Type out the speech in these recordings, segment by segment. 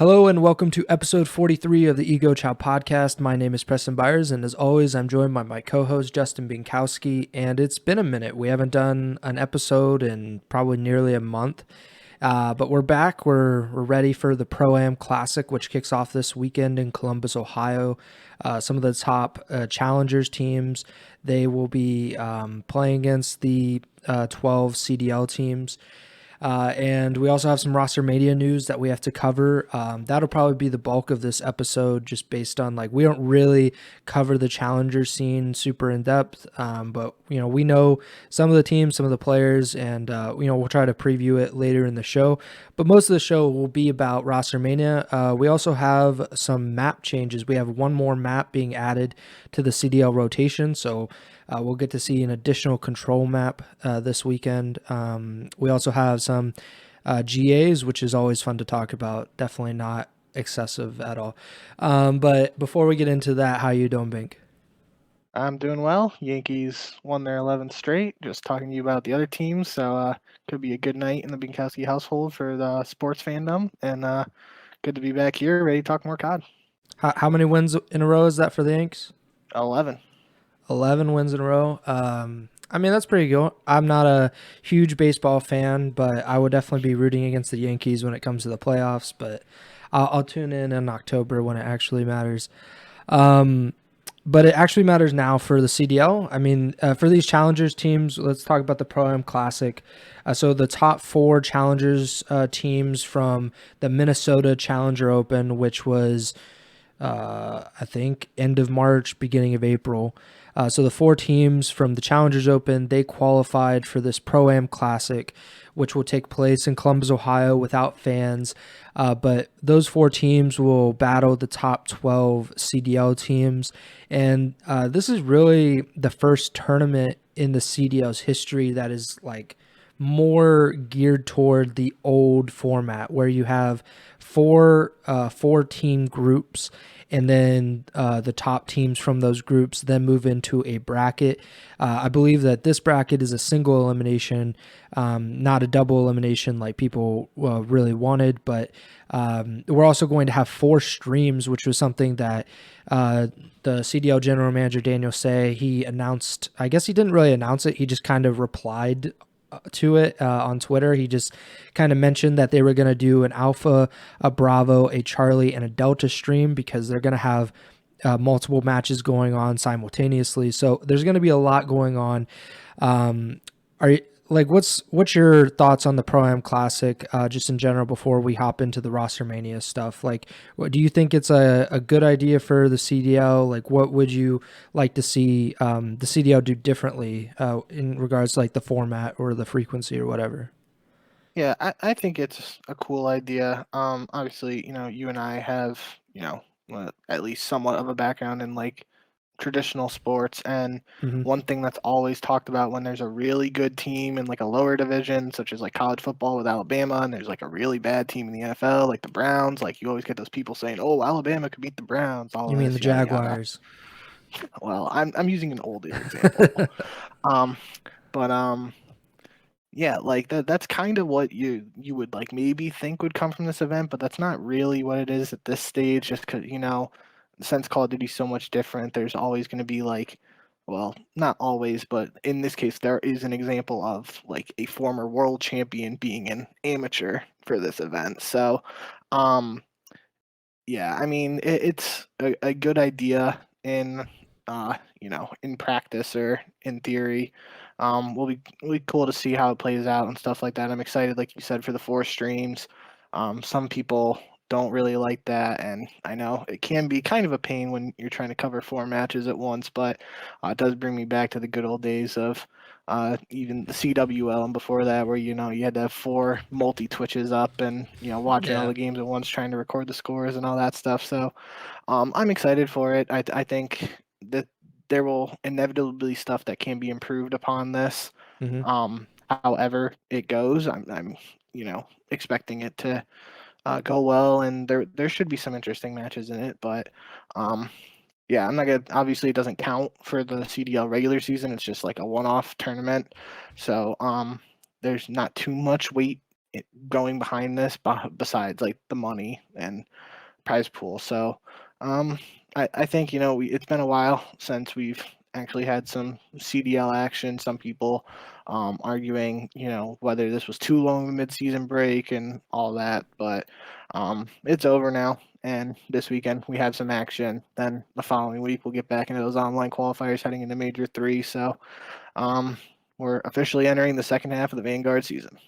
Hello and welcome to episode 43 of the Ego Chall Podcast. My name is Preston Byers, and as always, I'm joined by my co-host Justin Binkowski. And it's been a minute. We haven't done an episode in probably nearly a month, but we're back. We're ready for the Pro-Am Classic, which kicks off this weekend in Columbus, Ohio. Some of the top challengers teams, they will be playing against the 12 CDL teams. And we also have some roster media news that we have to cover. That'll probably be the bulk of this episode, just based on we don't really cover the challenger scene super in depth. But we know some of the teams, some of the players, and we'll try to preview it later in the show. But most of the show will be about roster mania. We also have some map changes. We have one more map being added to the CDL rotation, so we'll get to see an additional control map this weekend. We also have some GAs, which is always fun to talk about. Definitely not excessive at all. But before we get into that, how you doing, Bink? I'm doing well. Yankees won their 11th straight. Just talking to you about the other teams, so could be a good night in the Binkowski household for the sports fandom, and good to be back here, ready to talk more COD. How many wins in a row is that for the Yanks? 11. 11 wins in a row. I mean, that's pretty good. I'm not a huge baseball fan, but I would definitely be rooting against the Yankees when it comes to the playoffs. But I'll tune in October when it actually matters. But it actually matters now for the CDL. I mean, for these challengers teams, let's talk about the Pro-Am Classic. So the top four challengers teams from the Minnesota Challenger Open, which was, I think, end of March, beginning of April. So the four teams from the Challengers Open, they qualified for this Pro-Am Classic, which will take place in Columbus, Ohio without fans. But those four teams will battle the top 12 CDL teams. And this is really the first tournament in the CDL's history that is more geared toward the old format where you have four team groups, and then the top teams from those groups then move into a bracket. I believe that this bracket is a single elimination, not a double elimination like people really wanted, but we're also going to have 4 streams, which was something that the CDL general manager Daniel Say, he announced. I guess he didn't really announce it, he just kind of replied to it on Twitter. He just kind of mentioned that they were going to do an Alpha, a Bravo, a Charlie, and a Delta stream because they're going to have multiple matches going on simultaneously. So there's going to be a lot going on. What's your thoughts on the Pro-Am Classic, just in general, before we hop into the roster mania stuff? Do you think it's a good idea for the CDL? What would you like to see the CDL do differently in regards to the format or the frequency or whatever? Yeah, I think it's a cool idea. Obviously, you and I have, at least somewhat of a background in traditional sports, and Mm-hmm. one thing that's always talked about when there's a really good team in a lower division such as college football with Alabama, and there's a really bad team in the NFL like the Browns, you always get those people saying, oh, Alabama could beat the Browns, all You mean the this yada yada. Jaguars? Well, I'm using an older example. um but yeah, that's kind of what you would maybe think would come from this event, but that's not really what it is at this stage, just because since Call of Duty's so much different, there's always going to be well, not always, but in this case, there is an example of a former world champion being an amateur for this event. So, yeah, I mean, it's a good idea in in practice or in theory. Will be cool to see how it plays out and stuff like that. I'm excited, like you said, for the 4 streams. Some people don't really like that, and I know it can be kind of a pain when you're trying to cover 4 matches at once, but it does bring me back to the good old days of even the CWL and before that, where you had to have 4 multi twitches up and watching all Yeah. the games at once, trying to record the scores and all that stuff. So I'm excited for it. I think that there will inevitably stuff that can be improved upon this. Mm-hmm. However it goes, I'm expecting it to go well, and there should be some interesting matches in it. But yeah, I'm not gonna. Obviously, it doesn't count for the CDL regular season. It's just a one-off tournament, so there's not too much weight going behind this besides like the money and prize pool. So I think it's been a while since we've actually had some CDL action. Some people arguing whether this was too long of a midseason break and all that, but it's over now. And this weekend we have some action. Then the following week we'll get back into those online qualifiers heading into Major 3. So we're officially entering the second half of the Vanguard season.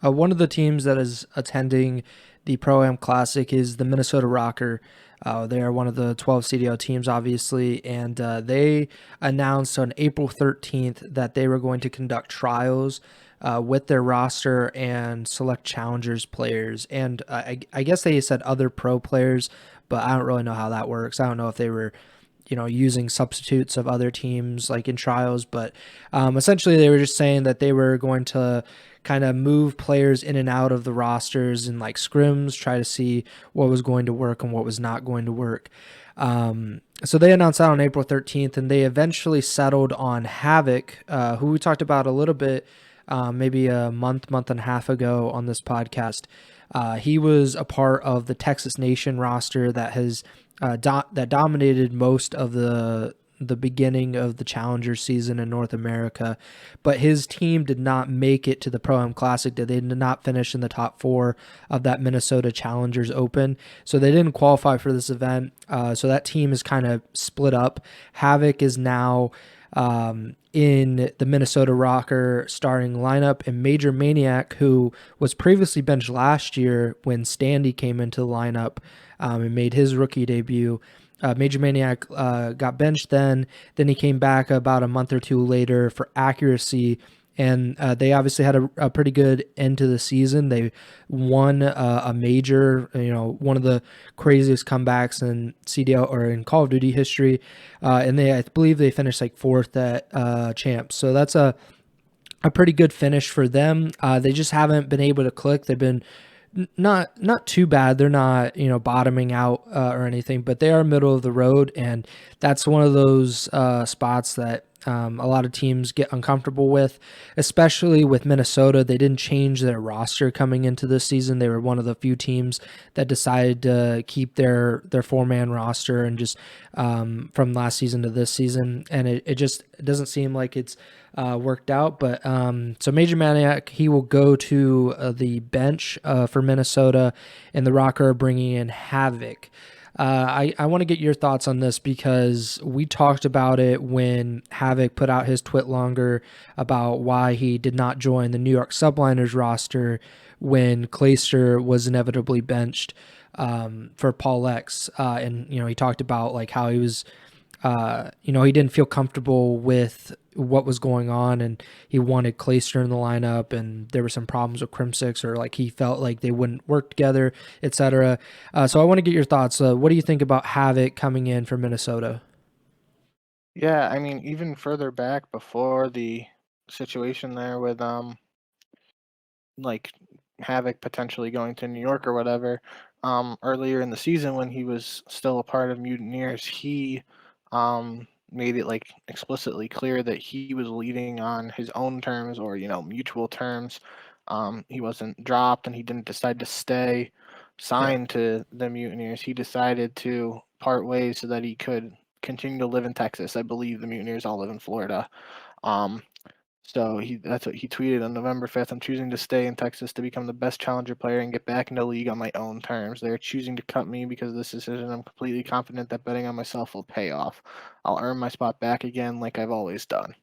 One of the teams that is attending the Pro-Am Classic is the Minnesota Rocker. They are one of the 12 CDL teams, obviously, and they announced on April 13th that they were going to conduct trials with their roster and select challengers players. And I guess they said other pro players, but I don't really know how that works. I don't know if they were using substitutes of other teams like in trials, but essentially they were just saying that they were going to kind of move players in and out of the rosters and like scrims, try to see what was going to work and what was not going to work. So they announced that on April 13th, and they eventually settled on Havoc, who we talked about a little bit maybe a month and a half ago on this podcast. He was a part of the Texas Nation roster that has that dominated most of the beginning of the Challenger season in North America, but his team did not make it to the Pro-Am Classic. They did not finish in the top 4 of that Minnesota Challengers Open, so they didn't qualify for this event. So that team is kind of split up. Havoc is now in the Minnesota Rocker starting lineup, and Major Maniac, who was previously benched last year when Standy came into the lineup and made his rookie debut. Major Maniac got benched then he came back about a month or two later for accuracy, and they obviously had a pretty good end to the season. They won a major, one of the craziest comebacks in CDL or in Call of Duty history, and I believe they finished like 4th at champs. So that's a pretty good finish for them. They just haven't been able to click. They've been not too bad. They're not bottoming out or anything, but they are middle of the road, and that's one of those spots that a lot of teams get uncomfortable with, especially with Minnesota. They didn't change their roster coming into this season. They were one of the few teams that decided to keep their 4-man roster and just from last season to this season, and it just doesn't seem like it's worked out. But so Major Maniac, he will go to the bench for Minnesota, and the Rocker are bringing in Havoc. I want to get your thoughts on this because we talked about it when Havoc put out his twit longer about why he did not join the New York Subliners roster when Clayster was inevitably benched for Paul X. And, he talked about like how he was, he didn't feel comfortable with what was going on, and he wanted Clayster in the lineup, and there were some problems with Crimsix, or like he felt like they wouldn't work together, etc. So I want to get your thoughts. What do you think about Havoc coming in for Minnesota? Yeah, I mean, even further back before the situation there with like Havoc potentially going to New York or whatever, earlier in the season when he was still a part of Mutineers, he made it like explicitly clear that he was leaving on his own terms or mutual terms. He wasn't dropped, and he didn't decide to stay signed to the Mutineers. He decided to part ways so that he could continue to live in Texas. I believe the Mutineers all live in Florida. So that's what he tweeted on November 5th. I'm choosing to stay in Texas to become the best challenger player and get back in the league on my own terms. They're choosing to cut me because of this decision. I'm completely confident that betting on myself will pay off. I'll earn my spot back again like I've always done.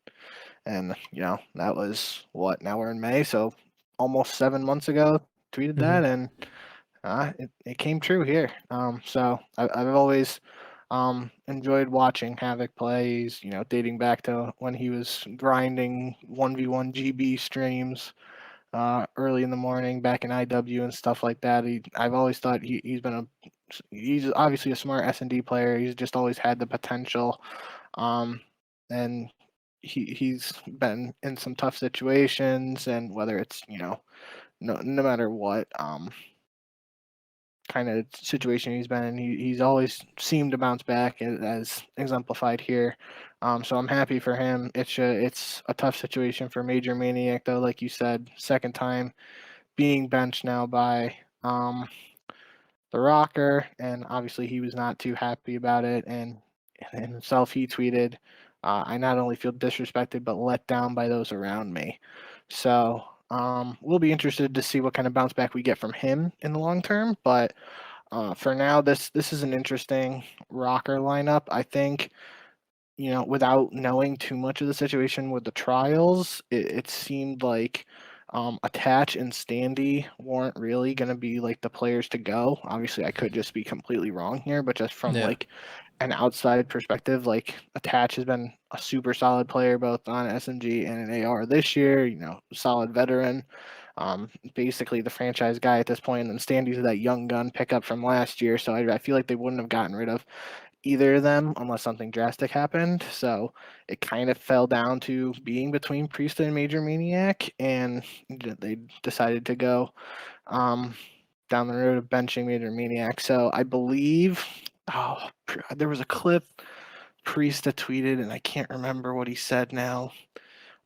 And, that was what? Now we're in May, so almost 7 months ago, tweeted that, and it came true here. So I've always enjoyed watching Havoc play. He's, dating back to when he was grinding 1v1 GB streams early in the morning back in IW and stuff like that. I've always thought he's obviously a smart S&D player. He's just always had the potential. And he's been in some tough situations, and whether it's, no matter what kind of situation he's been in, he's always seemed to bounce back, as exemplified here. So I'm happy for him. It's a tough situation for Major Maniac, though. Like you said, second time being benched now by the Rocker, and obviously he was not too happy about it. And himself, he tweeted, "I not only feel disrespected but let down by those around me." So we'll be interested to see what kind of bounce back we get from him in the long term. But for now, this is an interesting Rocker lineup. I think, without knowing too much of the situation with the trials, it seemed like Attach and Standy weren't really going to be like the players to go. Obviously, I could just be completely wrong here, but just from Yeah. like an outside perspective, like Attach has been a super solid player both on SMG and an AR this year. Solid veteran. Basically the franchise guy at this point, and Standy's that young gun pickup from last year. So I feel like they wouldn't have gotten rid of either of them unless something drastic happened. So it kind of fell down to being between Priest and Major Maniac, and they decided to go um, down the road of benching Major Maniac. So I believe, there was a clip Priest had tweeted, and I can't remember what he said now.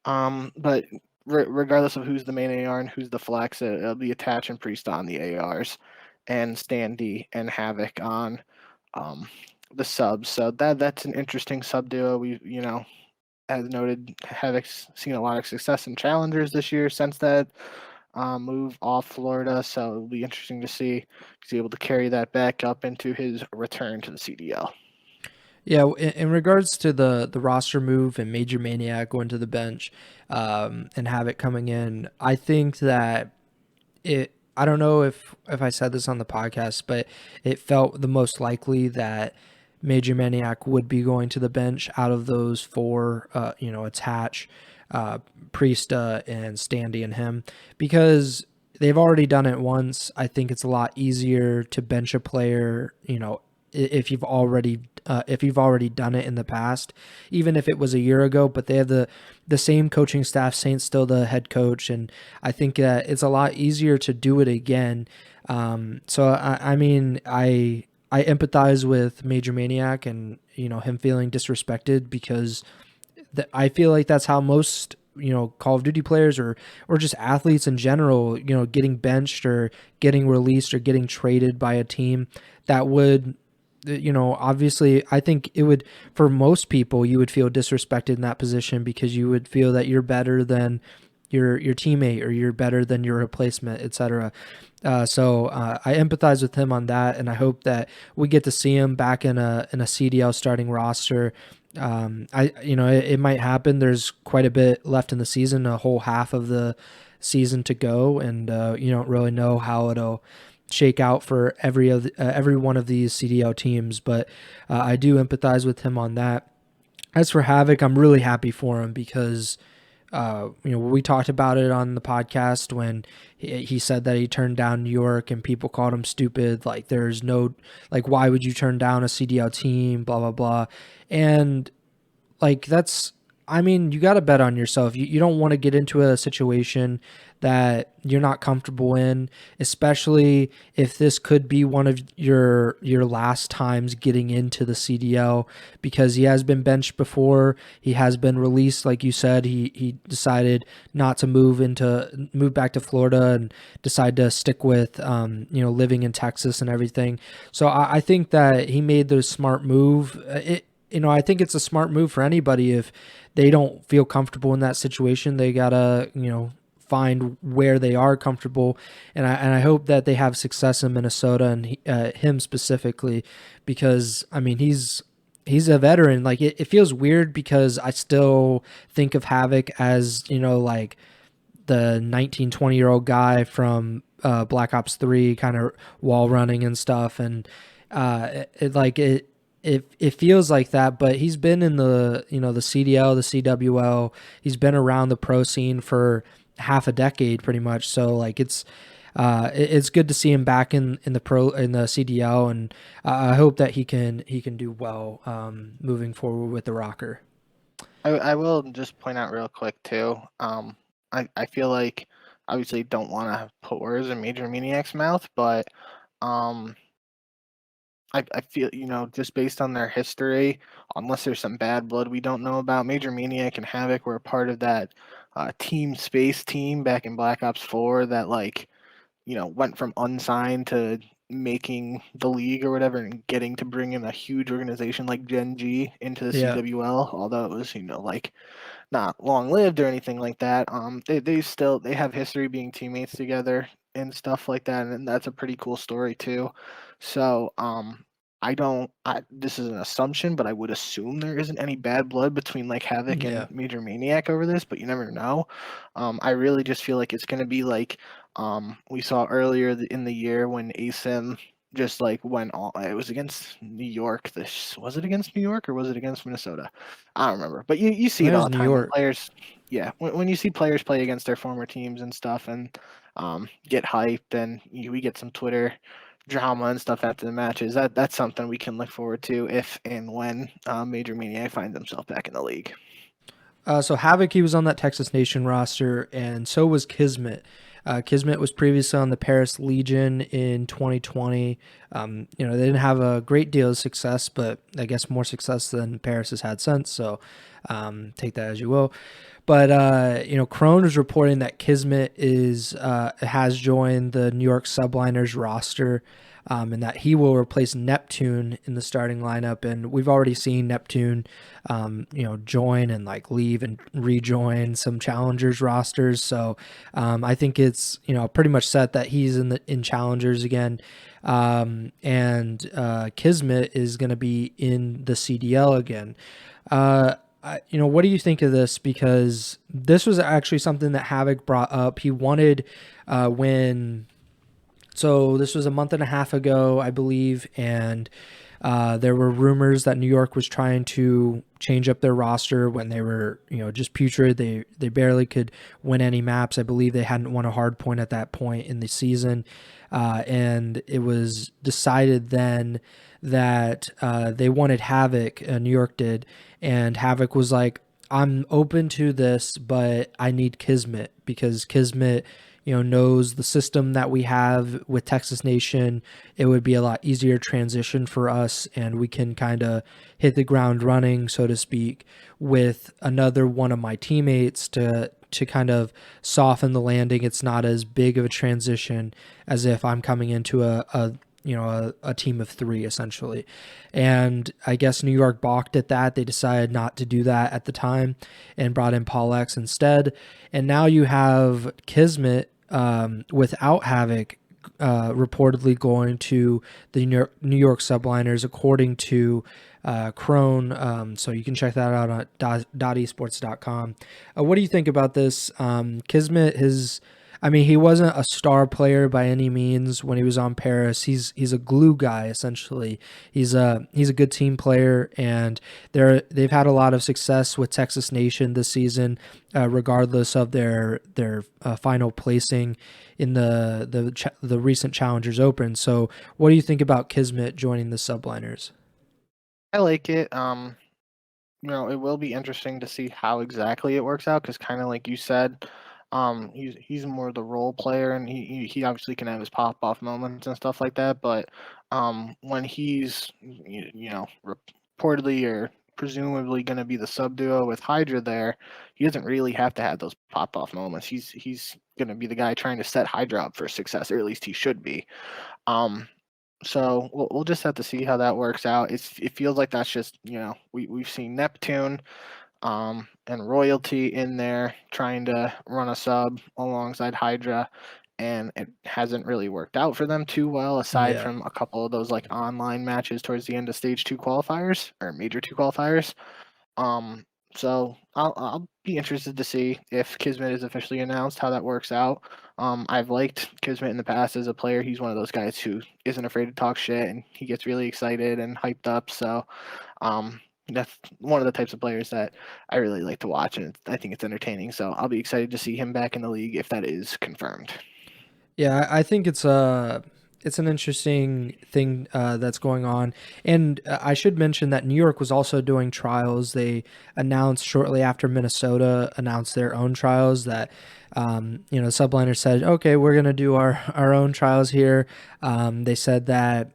But regardless of who's the main AR and who's the flex, it'll be Attach and Priest on the ARs, and Standy and Havoc on um, the subs. So that's an interesting sub duo. As noted, Havoc's seen a lot of success in challengers this year since that move off Florida. So it'll be interesting to see if he's able to carry that back up into his return to the CDL. Yeah, in regards to the roster move and Major Maniac going to the bench, and Havoc coming in, I think that I don't know if I said this on the podcast, but it felt the most likely that Major Maniac would be going to the bench out of those four, Attach, Priesta, and Standy and him, because they've already done it once. I think it's a lot easier to bench a player, if you've already done it in the past, even if it was a year ago. But they have the same coaching staff. Saint's still the head coach, and I think it's a lot easier to do it again. So I empathize with Major Maniac and him feeling disrespected, because I feel like that's how most Call of Duty players or just athletes in general, getting benched or getting released or getting traded by a team that would, obviously, I think it would, for most people, you would feel disrespected in that position because you would feel that you're better than your teammate, or you're better than your replacement, etc. So I empathize with him on that, and I hope that we get to see him back in a CDL starting roster. It might happen. There's quite a bit left in the season, a whole half of the season to go, and you don't really know how it'll shake out for every one of these CDL teams, but I do empathize with him on that. As for Havoc, I'm really happy for him because we talked about it on the podcast when he said that he turned down New York and people called him stupid. Like, there's no, like, why would you turn down a CDL team, blah, blah, blah. And like, you got to bet on yourself. You don't want to get into a situation that you're not comfortable in, especially if this could be one of your last times getting into the CDL, because he has been benched before. He has been released, like you said. He decided not to move back to Florida and decide to stick with living in Texas and everything. So I think that he made the smart move. I think it's a smart move for anybody. If they don't feel comfortable in that situation, they gotta, find where they are comfortable. And I hope that they have success in Minnesota, and him specifically, because he's a veteran. Like, it feels weird because I still think of Havoc as, like the 19, 20-year-old guy from Black Ops 3, kind of wall running and stuff. And it feels like that, but he's been in the the CDL, the CWL. He's been around the pro scene for half a decade, pretty much. So like it's good to see him back in the CDL, and I hope that he can do well moving forward with the Rocker. I will just point out real quick too. I feel like, obviously don't want to put words in Major Maniac's mouth, but I feel, just based on their history, unless there's some bad blood we don't know about, Major Maniac and Havoc were a part of that Team Space team back in Black Ops 4 that, like, went from unsigned to making the league or whatever, and getting to bring in a huge organization like Gen G into the Yeah. CWL, although it was, like not long lived or anything like that. They have history being teammates together and stuff like that, and that's a pretty cool story too. So I don't. This is an assumption, but I would assume there isn't any bad blood between like Havoc Yeah. and Major Maniac over this, but you never know. I really just feel like it's gonna be like we saw earlier in the year when ASIM just like went all. It was against New York. This was it against New York or was it against Minnesota? I don't remember, but you I see think it it all was the New time when York. players, yeah, when you see players play against their former teams and stuff, and get hyped, and we get some Twitter drama and stuff after the matches. That's something we can look forward to if and when Major Maniac finds himself back in the league. So Havoc, he was on that Texas Nation roster, and so was Kismet. Kismet was previously on the Paris Legion in 2020. They didn't have a great deal of success, but I guess more success than Paris has had since. So take that as you will. But Crone is reporting that Kismet has joined the New York Subliners roster, and that he will replace Neptune in the starting lineup. And we've already seen Neptune, join and like leave and rejoin some challengers rosters. So I think it's pretty much set that he's in challengers again. And Kismet is going to be in the CDL again. What do you think of this? Because this was actually something that Havoc brought up. He wanted so this was a month and a half ago, I believe, and there were rumors that New York was trying to change up their roster when they were, just putrid. They barely could win any maps. I believe they hadn't won a hard point at that point in the season, and it was decided then that they wanted Havoc. New York did, and Havoc was like, "I'm open to this, but I need Kismet because Kismet." Knows the system that we have with Texas Nation. It would be a lot easier transition for us, and we can kind of hit the ground running, so to speak, with another one of my teammates to kind of soften the landing. It's not as big of a transition as if I'm coming into a team of three, essentially. And I guess New York balked at that. They decided not to do that at the time and brought in Paul X instead. And now you have Kismet without Havoc reportedly going to the New York Subliners, according to Crone. So you can check that out on .esports.com. What do you think about this? Kismet, he wasn't a star player by any means when he was on Paris. He's a glue guy, essentially. He's a good team player, and they've had a lot of success with Texas Nation this season, regardless of their final placing in the recent Challengers Open. So, what do you think about Kismet joining the Subliners? I like it. It will be interesting to see how exactly it works out because, kind of like you said, he's more the role player, and he obviously can have his pop off moments and stuff like that. But when he's reportedly or presumably going to be the sub duo with Hydra there, he doesn't really have to have those pop off moments. He's going to be the guy trying to set Hydra up for success, or at least he should be. So we'll just have to see how that works out. It feels like that's just we've seen Neptune and Royalty in there trying to run a sub alongside Hydra, and it hasn't really worked out for them too well, aside Yeah. from a couple of those like online matches towards the end of stage 2 qualifiers or major 2 qualifiers. Um, so I'll be interested to see if Kismet is officially announced, how that works out. I've liked Kismet in the past as a player. He's one of those guys who isn't afraid to talk shit, and he gets really excited and hyped up. So that's one of the types of players that I really like to watch, and I think it's entertaining. So I'll be excited to see him back in the league if that is confirmed. Yeah, I think it's an interesting thing that's going on, and I should mention that New York was also doing trials. They announced shortly after Minnesota announced their own trials that Subliner said, okay, we're gonna do our own trials here. They said that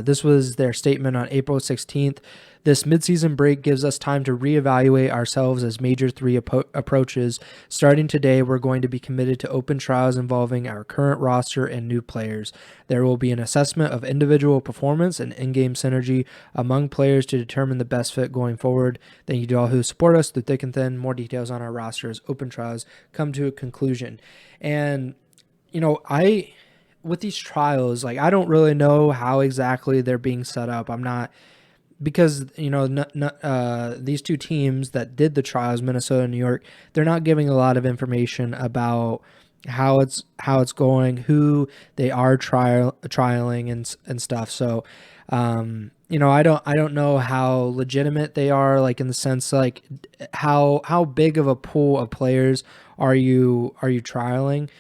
this was their statement on April 16th. This midseason break gives us time to reevaluate ourselves as Major 3 approaches. Starting today, we're going to be committed to open trials involving our current roster and new players. There will be an assessment of individual performance and in-game synergy among players to determine the best fit going forward. Thank you to all who support us through thick and thin. More details on our roster as open trials come to a conclusion. And, with these trials, like, I don't really know how exactly they're being set up. I'm not, because these two teams that did the trials, Minnesota and New York, they're not giving a lot of information about how it's going, who they are trialing and stuff. So I don't know how legitimate they are, like, in the sense, like, how big of a pool of players are you trialing.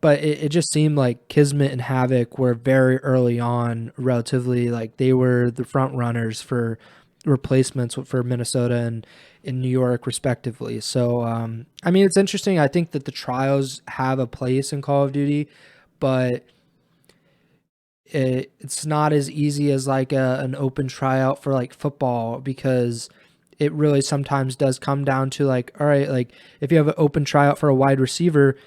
But it just seemed like Kismet and Havoc were very early on, relatively, like, they were the front runners for replacements for Minnesota and in New York, respectively. So, it's interesting. I think that the trials have a place in Call of Duty, but it's not as easy as like an open tryout for like football, because it really sometimes does come down to, like, all right, like, if you have an open tryout for a wide receiver,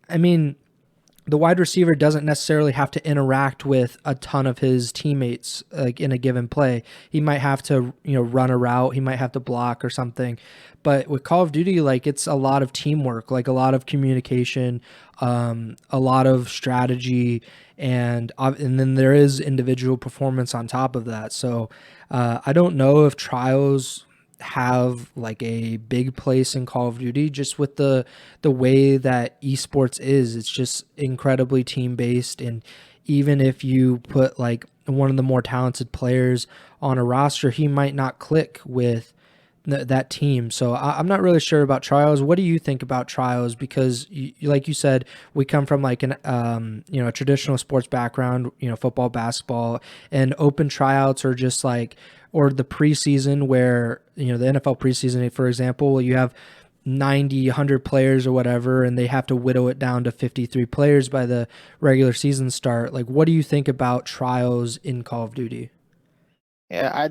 the wide receiver doesn't necessarily have to interact with a ton of his teammates, like, in a given play. He might have to, run a route. He might have to block or something. But with Call of Duty, like, it's a lot of teamwork, like a lot of communication, a lot of strategy, and then there is individual performance on top of that. So I don't know if trials have like a big place in Call of Duty, just with the way that esports is. It's just incredibly team based, and even if you put like one of the more talented players on a roster, he might not click with that team. So I'm not really sure about trials. What do you think about trials? Because like you said, we come from like an a traditional sports background, football, basketball, and open tryouts are just like, or the preseason where, the NFL preseason, for example, you have 90, 100 players or whatever, and they have to whittle it down to 53 players by the regular season start. Like, what do you think about trials in Call of Duty? Yeah, I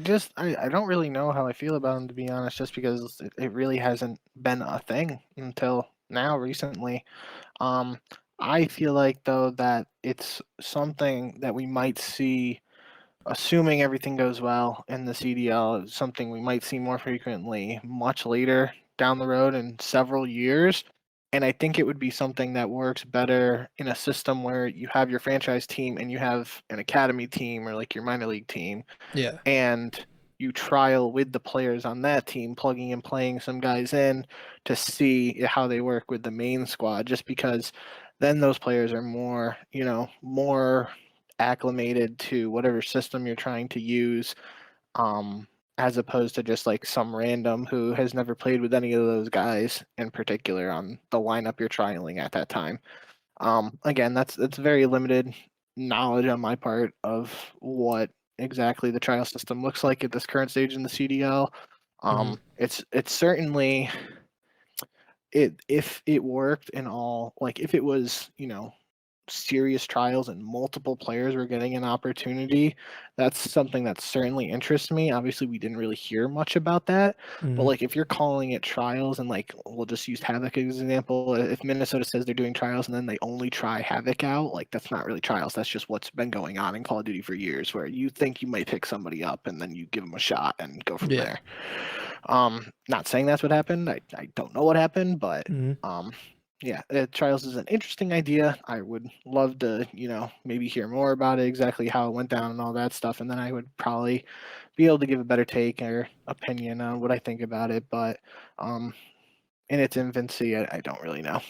don't really know how I feel about them, to be honest, just because it really hasn't been a thing until now recently. Um, I feel like, though, that it's something that we might see, assuming everything goes well in the CDL, something we might see more frequently much later down the road in several years. And I think it would be something that works better in a system where you have your franchise team and you have an academy team or like your minor league team, Yeah. and you trial with the players on that team, plugging and playing some guys in to see how they work with the main squad, just because then those players are more, more acclimated to whatever system you're trying to use, as opposed to just like some random who has never played with any of those guys in particular on the lineup you're trialing at that time. Again, that's very limited knowledge on my part of what exactly the trial system looks like at this current stage in the CDL. It's certainly, if it worked and all, like, if it was, serious trials and multiple players were getting an opportunity, that's something that certainly interests me. Obviously, we didn't really hear much about that, but like, if you're calling it trials, and like, we'll just use Havoc as an example. If Minnesota says they're doing trials and then they only try Havoc out, like, that's not really trials. That's just what's been going on in Call of Duty for years, where you think you might pick somebody up and then you give them a shot and go from there. Not saying that's what happened. I don't know what happened, but yeah, trials is an interesting idea. I would love to, maybe hear more about it, exactly how it went down and all that stuff, and then I would probably be able to give a better take or opinion on what I think about it. But in its infancy, I don't really know.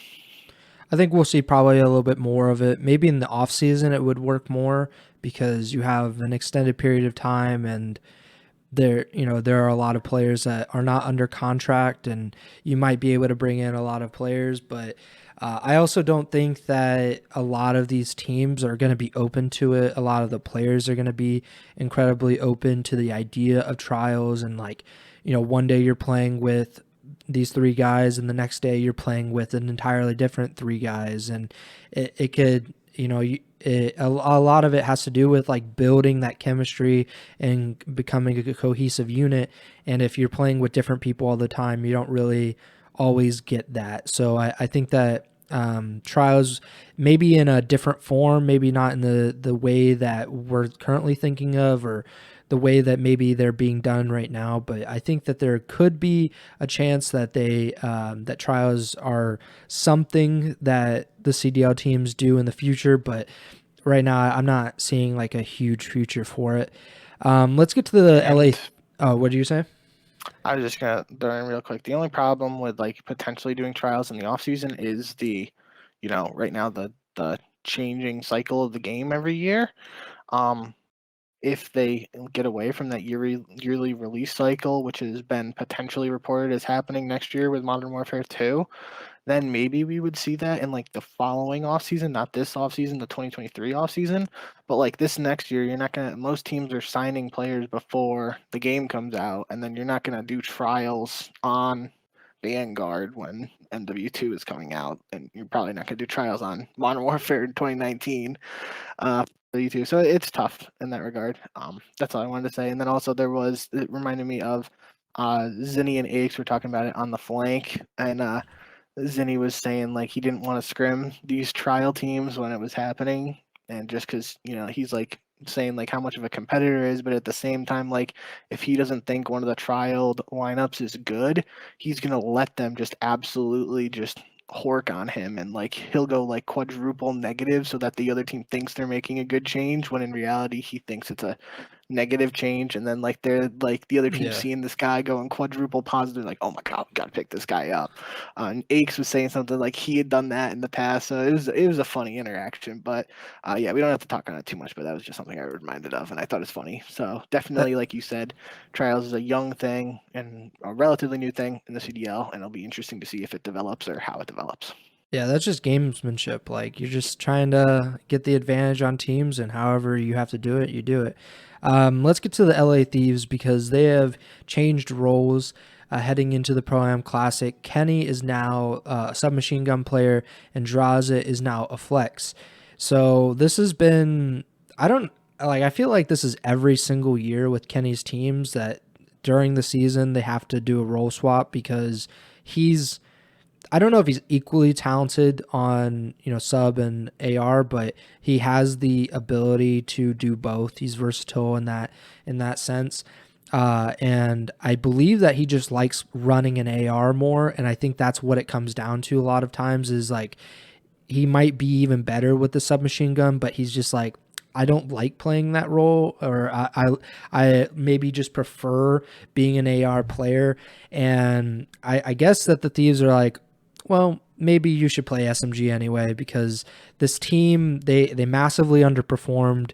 I think we'll see probably a little bit more of it. Maybe in the off season it would work more, because you have an extended period of time, and there are a lot of players that are not under contract, and you might be able to bring in a lot of players. But I also don't think that a lot of these teams are going to be open to it. A lot of the players are going to be incredibly open to the idea of trials, and like, one day you're playing with these three guys and the next day you're playing with an entirely different three guys, and it a lot of it has to do with like building that chemistry and becoming a cohesive unit. And if you're playing with different people all the time, you don't really always get that. So I think that trials maybe in a different form, maybe not in the way that we're currently thinking of, or the way that maybe they're being done right now. But I think that there could be a chance that that trials are something that the CDL teams do in the future. But right now, I'm not seeing like a huge future for it. Let's get to the LA. And Oh, what did you say? I was just gonna throw in real quick. The only problem with like potentially doing trials in the off season is right now the changing cycle of the game every year. Um, if they get away from that yearly release cycle, which has been potentially reported as happening next year with Modern Warfare 2, then maybe we would see that in like the following offseason, not this offseason, the 2023 offseason. But like this next year, you're not gonna most teams are signing players before the game comes out, and then you're not gonna do trials on Vanguard when MW2 is coming out, and you're probably not gonna do trials on Modern Warfare in 2019 for you too. So it's tough in that regard. That's all I wanted to say. And then also it reminded me of Zinni and Aches were talking about it on the flank, and Zinni was saying like he didn't want to scrim these trial teams when it was happening, and just because he's like saying like how much of a competitor is, but at the same time like if he doesn't think one of the trialed lineups is good, he's gonna let them just absolutely just hork on him, and like he'll go like quadruple negative so that the other team thinks they're making a good change when in reality he thinks it's a negative change, and then like they're like the other team Yeah. seeing this guy going quadruple positive, like oh my god, we gotta pick this guy up. And Aches was saying something like he had done that in the past, so it was a funny interaction. But yeah, we don't have to talk on it too much, but that was just something I was reminded of, and I thought it's funny. So That definitely, like you said, trials is a young thing and a relatively new thing in the CDL, and it'll be interesting to see if it develops or how it develops. Yeah, that's just gamesmanship. Like you're just trying to get the advantage on teams, and however you have to do it, you do it. Let's get to the LA Thieves because they have changed roles heading into the Pro Am Classic. Kenny is now a submachine gun player, and Draza is now a flex. So this has been, I don't like, I feel like this is every single year with Kenny's teams that during the season they have to do a role swap because he's I don't know if he's equally talented on, sub and AR, but he has the ability to do both. He's versatile in that sense. And I believe that he just likes running an AR more, and I think that's what it comes down to a lot of times is like he might be even better with the submachine gun, but he's just like I don't like playing that role, or I maybe just prefer being an AR player. And I guess that the Thieves are like, well, maybe you should play SMG anyway because this team they massively underperformed,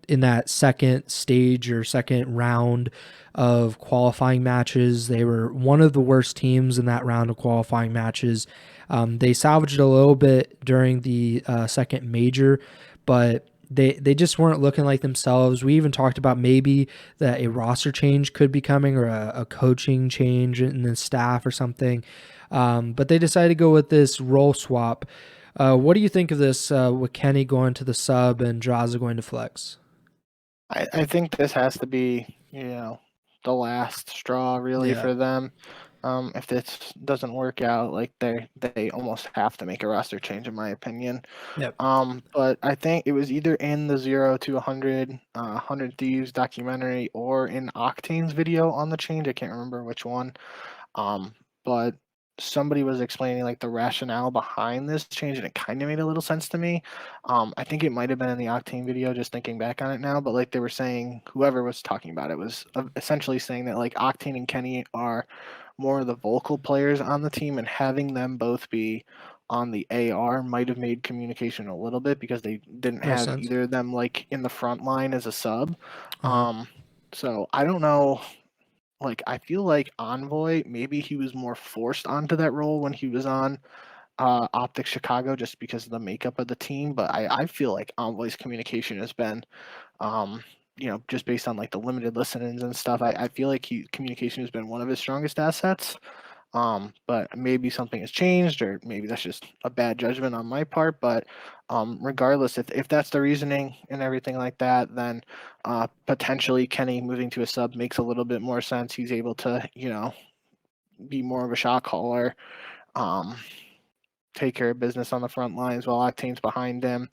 in that second stage or second round of qualifying matches. They were one of the worst teams in that round of qualifying matches. They salvaged a little bit during the second major, but they just weren't looking like themselves. We even talked about maybe that a roster change could be coming or a coaching change in the staff or something. But they decided to go with this role swap. What do you think of this with Kenny going to the sub and Draza going to flex? I think this has to be, the last straw really Yeah. for them. If this doesn't work out, like they almost have to make a roster change, in my opinion. Yep. But I think it was either in the 0 to 100, 100 Thieves documentary or in Octane's video on the change. I can't remember which one. But somebody was explaining like the rationale behind this change, and it kind of made a little sense to me. I think it might have been in the Octane video, just thinking back on it now. But like they were saying, whoever was talking about it was essentially saying that like Octane and Kenny are more of the vocal players on the team, and having them both be on the AR might have made communication a little bit because they didn't Makes have sense. either of them like in the front line as a sub. Uh-huh. Um, so I don't know, like I feel like Envoy, maybe he was more forced onto that role when he was on Optic Chicago just because of the makeup of the team. But I feel like Envoy's communication has been, um, just based on like the limited listenings and stuff. I feel like communication has been one of his strongest assets. But maybe something has changed, or maybe that's just a bad judgment on my part. But regardless, if that's the reasoning and everything like that, then potentially Kenny moving to a sub makes a little bit more sense. He's able to, be more of a shot caller, um, take care of business on the front lines while Octane's behind him.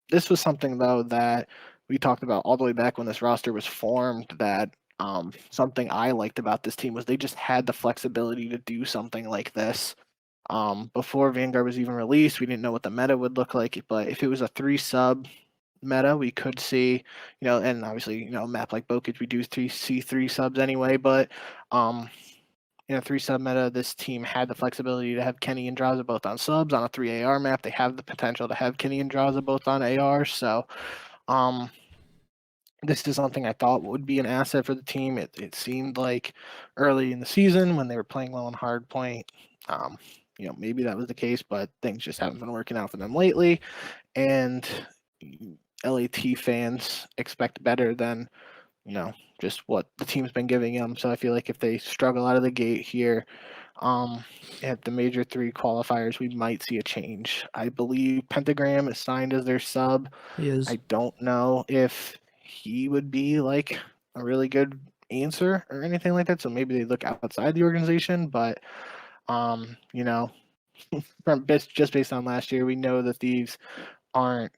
This was something, though, that we talked about all the way back when this roster was formed, that something I liked about this team was they just had the flexibility to do something like this. Before Vanguard was even released, we didn't know what the meta would look like, but if it was a 3-sub meta, we could see, and obviously, a map like Bokage, we do see 3 subs anyway, but in a 3-sub meta, this team had the flexibility to have Kenny and Draza both on subs. On a 3 AR map, they have the potential to have Kenny and Draza both on AR. So this is something I thought would be an asset for the team. It seemed like early in the season when they were playing well on hardpoint, maybe that was the case, but things just haven't been working out for them lately. And LAT fans expect better than just what the team's been giving them. So I feel like if they struggle out of the gate here, at the major 3 qualifiers, we might see a change. I believe Pentagram is signed as their sub. He is. I don't know if he would be like a really good answer or anything like that. So maybe they look outside the organization, but just based on last year, we know the Thieves aren't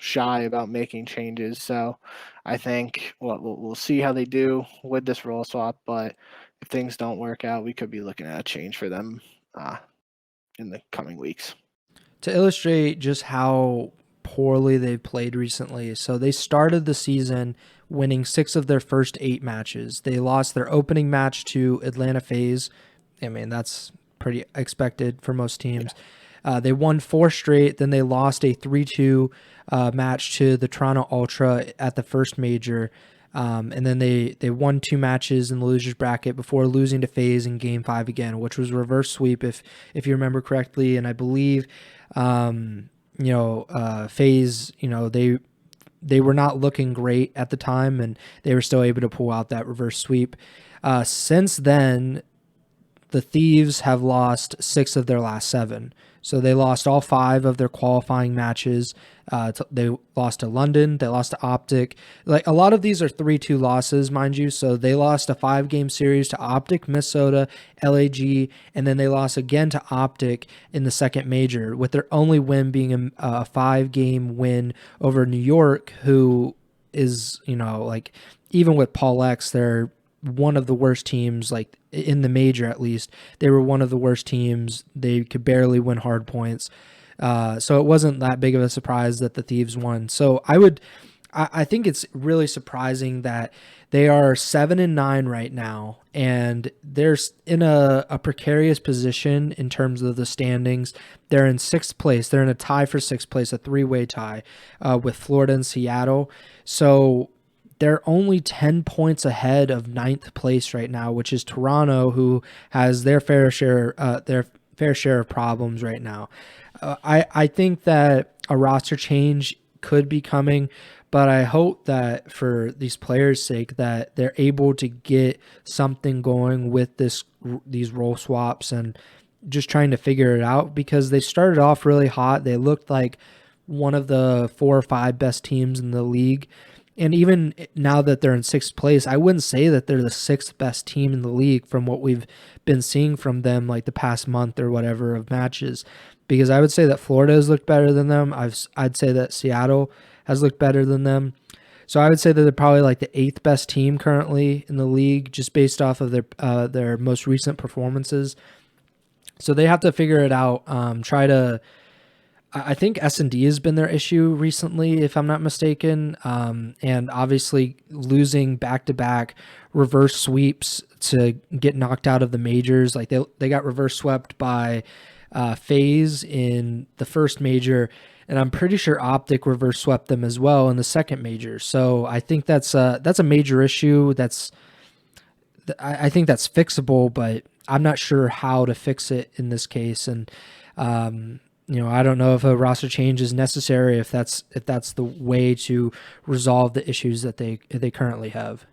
shy about making changes. So I think we'll see how they do with this role swap, but if things don't work out, we could be looking at a change for them in the coming weeks. To illustrate just how poorly they've played recently, so they started the season winning 6 of their first 8 matches. They lost their opening match to Atlanta FaZe. I mean, that's pretty expected for most teams. Yeah. They won 4 straight, then they lost a 3-2 match to the Toronto Ultra at the first major, and then they won 2 matches in the losers bracket before losing to FaZe in Game 5 again, which was reverse sweep if you remember correctly. And I believe, FaZe, they were not looking great at the time, and they were still able to pull out that reverse sweep. Since then, the Thieves have lost 6 of their last 7. So they lost all 5 of their qualifying matches. They lost to London. They lost to Optic. Like, a lot of these are 3-2 losses, mind you. So they lost a 5-game series to Optic, Minnesota, LAG, and then they lost again to Optic in the second major, with their only win being a 5-game win over New York, who is, even with Paul X, they're one of the worst teams, like in the major at least. They were one of the worst teams. They could barely win hard points. So it wasn't that big of a surprise that the Thieves won. So I think it's really surprising that they are 7-9 right now, and they're in a precarious position in terms of the standings. They're in 6th place. They're in a tie for 6th place, a 3-way tie with Florida and Seattle. So they're only 10 points ahead of 9th place right now, which is Toronto, who has their fair share of problems right now. I think that a roster change could be coming, but I hope that for these players' sake that they're able to get something going with these role swaps and just trying to figure it out, because they started off really hot. They looked like one of the 4 or 5 best teams in the league. And even now that they're in 6th place, I wouldn't say that they're the 6th best team in the league from what we've been seeing from them like the past month or whatever of matches, because I would say that Florida has looked better than them. I'd say that Seattle has looked better than them. So I would say that they're probably like the 8th best team currently in the league, just based off of their most recent performances. So they have to figure it out, I think S&D has been their issue recently, if I'm not mistaken, and obviously losing back-to-back reverse sweeps to get knocked out of the majors. Like they got reverse swept by FaZe in the first major, and I'm pretty sure Optic reverse swept them as well in the second major. So I think that's a major issue. I think that's fixable, but I'm not sure how to fix it in this case. And I don't know if a roster change is necessary, if that's the way to resolve the issues that they currently have.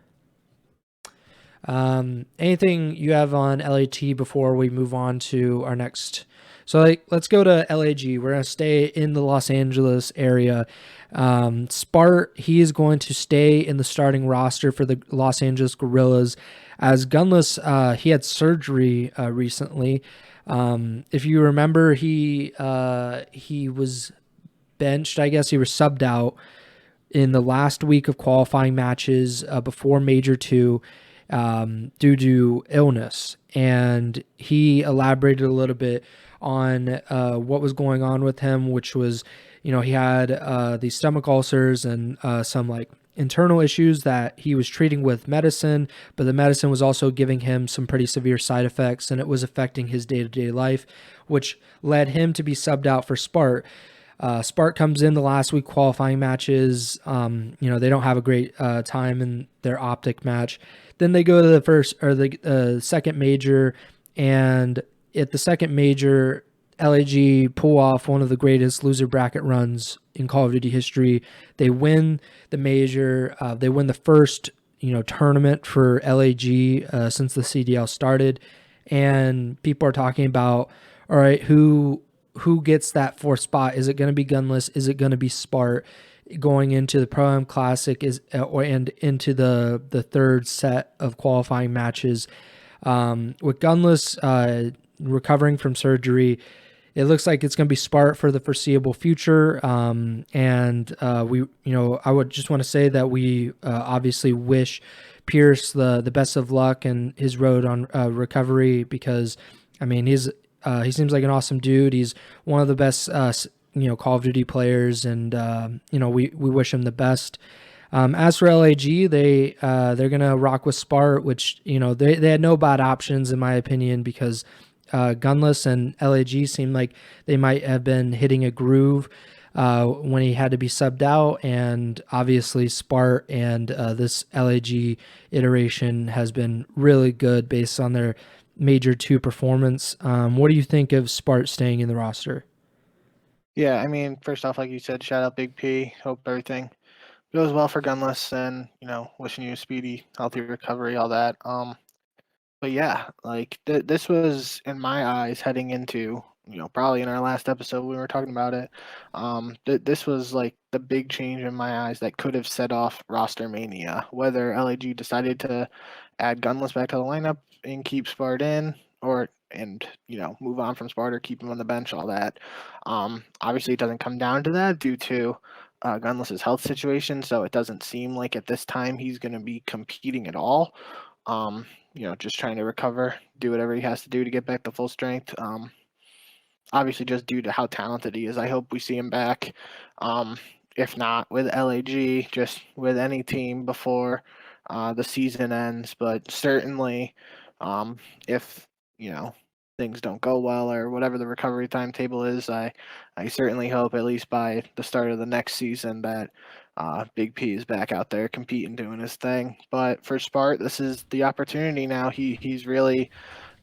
Anything you have on LAT before we move on to our next? So let's go to LAG. We're gonna stay in the Los Angeles area. Spart, he is going to stay in the starting roster for the Los Angeles Gorillas. As Gunless, he had surgery recently. If you remember, he was benched. I guess he was subbed out in the last week of qualifying matches before Major 2 due to illness. And he elaborated a little bit on what was going on with him, which was, he had these stomach ulcers and some like internal issues that he was treating with medicine, but the medicine was also giving him some pretty severe side effects, and it was affecting his day-to-day life, which led him to be subbed out for Spart. Spart comes in the last week qualifying matches. They don't have a great time in their optic match. Then they go to the first or the second major, and at the second major, LAG pull off one of the greatest loser bracket runs in Call of Duty history. They win the major. They win the first tournament for LAG since the CDL started, and people are talking about, all right, who gets that fourth spot? Is it going to be Gunless? Is it going to be Spart going into the Pro-Am Classic and into the third set of qualifying matches? With Gunless recovering from surgery, it looks like it's going to be Spart for the foreseeable future. I would just want to say that we obviously wish Pierce the best of luck in his road on recovery, because he seems like an awesome dude. He's one of the best, Call of Duty players, and we wish him the best. As for LAG, they're gonna rock with Spart, which they had no bad options in my opinion, because Gunless and LAG seemed like they might have been hitting a groove when he had to be subbed out, and obviously Spart and this LAG iteration has been really good based on their Major 2 performance. What do you think of Spart staying in the roster? Yeah, first off, like you said, shout out Big P. Hope everything goes well for Gunless, and wishing you a speedy, healthy recovery, all that. But yeah, like this was in my eyes heading into probably in our last episode we were talking about it. This was like the big change in my eyes that could have set off roster mania. Whether LAG decided to add Gunless back to the lineup and keep Spart in, or move on from Spart or keep him on the bench, all that. Obviously, it doesn't come down to that due to Gunless's health situation, so it doesn't seem like at this time he's going to be competing at all. Um, just trying to recover, do whatever he has to do to get back to full strength. Obviously, just due to how talented he is, I hope we see him back. If not with LAG, just with any team before the season ends. But certainly, if things don't go well or whatever the recovery timetable is, I certainly hope at least by the start of the next season that Big P is back out there competing, doing his thing. But for Spart, this is the opportunity now. He's really,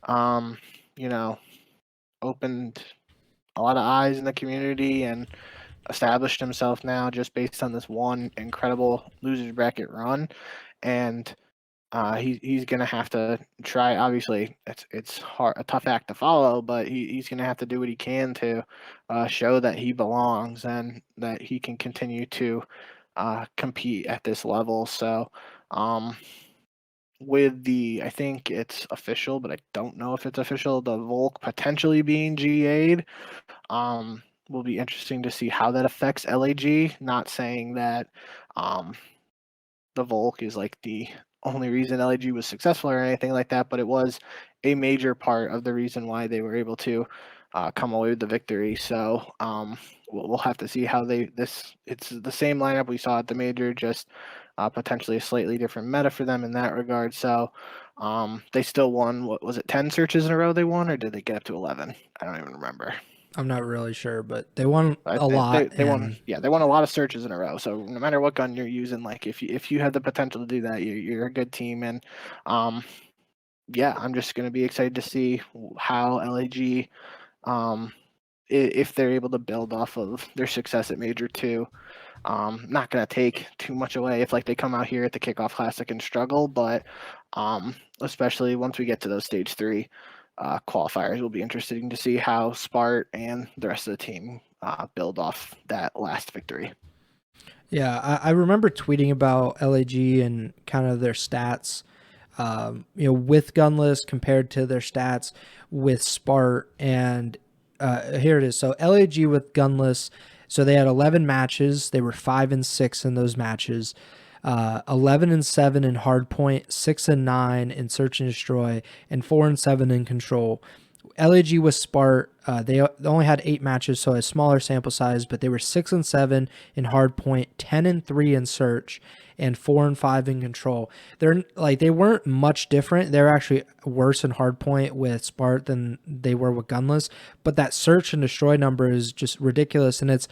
you know, opened a lot of eyes in the community and established himself now just based on this one incredible losers bracket run. And he's gonna have to try. Obviously, it's hard, a tough act to follow, but he's gonna have to do what he can to show that he belongs and that he can continue to compete at this level. So, I think it's official, but I don't know if it's official. The Volk potentially being GA'd. Will be interesting to see how that affects LAG. Not saying that the Volk is like the only reason LAG was successful or anything like that, but it was a major part of the reason why they were able to come away with the victory. So we'll have to see how it's the same lineup we saw at the major, just potentially a slightly different meta for them in that regard. So they still won. What was it, 10 searches in a row they won, or did they get up to 11? I don't even remember. I'm not really sure, but they won a They, lot. they won. Yeah, they won a lot of searches in a row. So no matter what gun you're using, like if you have the potential to do that, you're a good team. And yeah, I'm just gonna be excited to see how LAG, if they're able to build off of their success at Major 2, Not going to take too much away if like they come out here at the Kickoff Classic and struggle, but especially once we get to those stage 3 qualifiers, will be interesting to see how Spart and the rest of the team build off that last victory. Yeah, I remember tweeting about LAG and kind of their stats, with Gunless compared to their stats with Spart. And here it is. So LAG with Gunless, so they had 11 matches. They were 5-6 in those matches. 11-7 in Hardpoint, 6-9 in Search and Destroy, and 4-7 in Control. LAG with Spart, they only had 8 matches, so a smaller sample size, but they were 6-7 in Hardpoint, 10-3 in Search, and 4-5 in Control. They weren't much different. They're actually worse in Hardpoint with Spart than they were with Gunless, but that Search and Destroy number is just ridiculous, and it's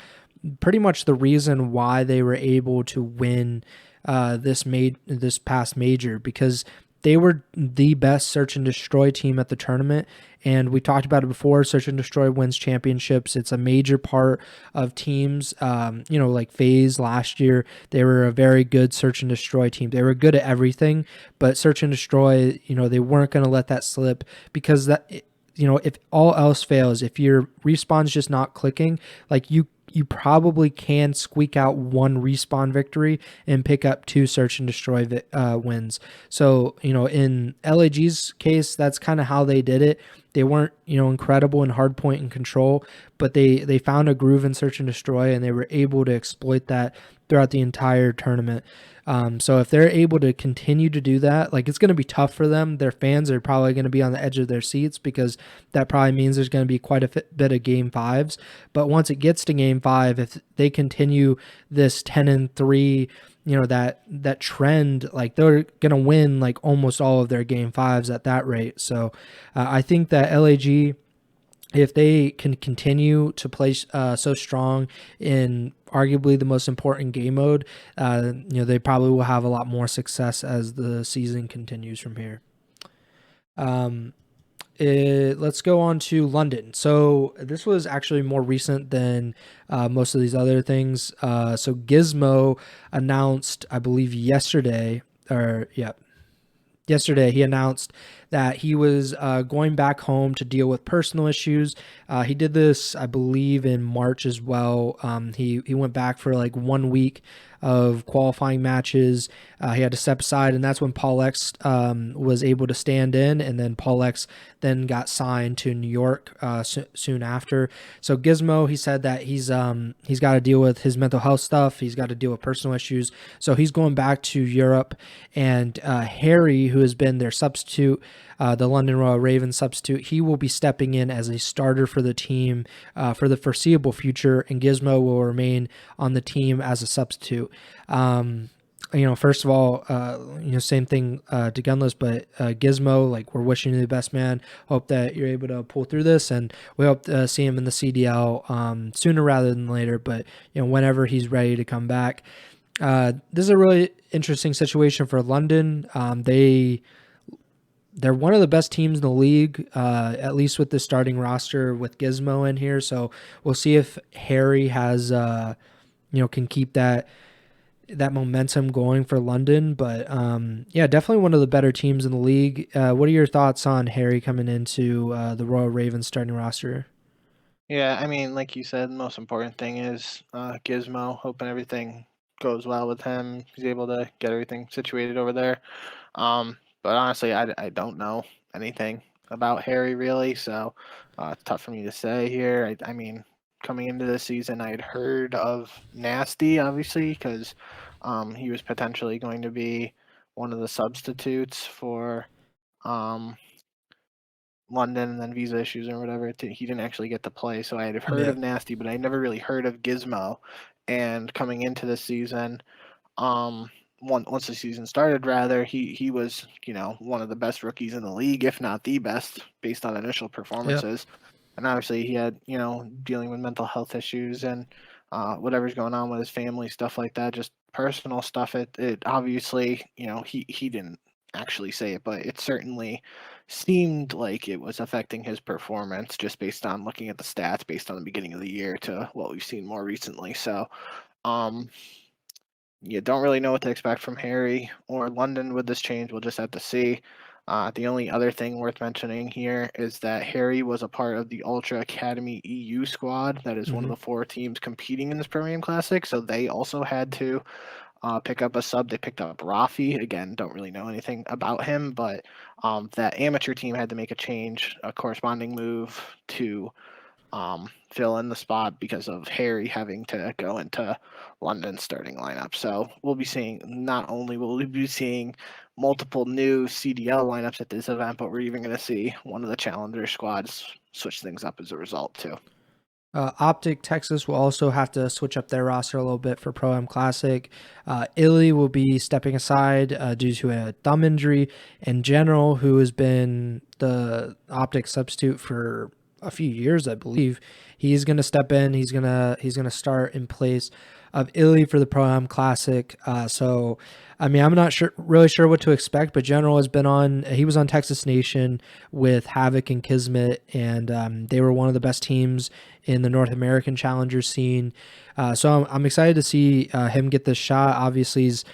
pretty much the reason why they were able to win this past major, because they were the best Search and Destroy team at the tournament. And we talked about it before. Search and Destroy wins championships. It's a major part of teams. Like FaZe last year, they were a very good Search and Destroy team. They were good at everything, but Search and Destroy, they weren't going to let that slip, because if all else fails, if your respawn's just not clicking, like you probably can squeak out one respawn victory and pick up 2 Search and Destroy wins. So, in LAG's case, that's kind of how they did it. They weren't, incredible in Hardpoint and Control, but they found a groove in Search and Destroy, and they were able to exploit that throughout the entire tournament. So if they're able to continue to do that, like, it's going to be tough for them. Their fans are probably going to be on the edge of their seats, because that probably means there's going to be quite a bit of game 5s. But once it gets to game 5, if they continue this 10-3, that trend, like, they're going to win like almost all of their game 5s at that rate. So I think that LAG, if they can continue to play so strong in arguably the most important game mode, they probably will have a lot more success as the season continues from here. Let's go on to London. So this was actually more recent than most of these other things. So Gizmo announced, I believe yesterday, he announced that he was going back home to deal with personal issues. He did this, I believe, in March as well. He went back for like 1 week of qualifying matches. He had to step aside, and that's when Paul X was able to stand in, and then Paul X then got signed to New York soon after. So Gizmo, he said that he's got to deal with his mental health stuff. He's got to deal with personal issues. So he's going back to Europe, and Harry, who has been their substitute, the London Royal Ravens substitute, he will be stepping in as a starter for the team for the foreseeable future, and Gizmo will remain on the team as a substitute. First of all, same thing to Gunless, but Gizmo, like, we're wishing you the best, man. Hope that you're able to pull through this, and we hope to see him in the CDL sooner rather than later, but whenever he's ready to come back. This is a really interesting situation for London. They're one of the best teams in the league, at least with the starting roster with Gizmo in here. So we'll see if Harry has, can keep that momentum going for London. But definitely one of the better teams in the league. What are your thoughts on Harry coming into the Royal Ravens starting roster? Yeah, I mean, like you said, the most important thing is Gizmo. Hoping everything goes well with him. He's able to get everything situated over there. But honestly, I don't know anything about Harry really, so it's tough for me to say here. I mean, coming into this season, I had heard of Nasty, obviously, because he was potentially going to be one of the substitutes for London, and then visa issues or whatever. He didn't actually get to play, so I had heard Yeah. of Nasty, but I never really heard of Gizmo. And coming into this season, once the season started, rather, he was one of the best rookies in the league, if not the best, based on initial Yep. performances. And obviously, he had dealing with mental health issues and whatever's going on with his family, stuff like that, just personal stuff. It obviously he didn't actually say it, but it certainly seemed like it was affecting his performance just based on looking at the stats based on the beginning of the year to what we've seen more recently. So Um, you don't really know what to expect from Harry or London with this change. We'll just have to see. The only other thing worth mentioning here is that Harry was a part of the Ultra Academy EU squad. That is one of Hmm. the 4 teams competing in this Pro Am Classic. So they also had to pick up a sub. They picked up Rafi. Again, don't really know anything about him, but that amateur team had to make a change, a corresponding move to fill in the spot because of Harry having to go into London's starting lineup. So we'll be seeing, not only will we be seeing multiple new CDL lineups at this event, but we're even going to see one of the challenger squads switch things up as a result too. Optic Texas will also have to switch up their roster a little bit for Pro Am Classic. Illy will be stepping aside due to a thumb injury. And General, who has been the Optic substitute for a few years, I believe, he's going to step in. He's gonna start in place of Illy for the Pro Am Classic. So, I mean, I'm not really sure what to expect, but General has been on. He was on Texas Nation with Havoc and Kismet, and they were one of the best teams in the North American Challengers scene. So I'm excited to see him get this shot. Obviously, he's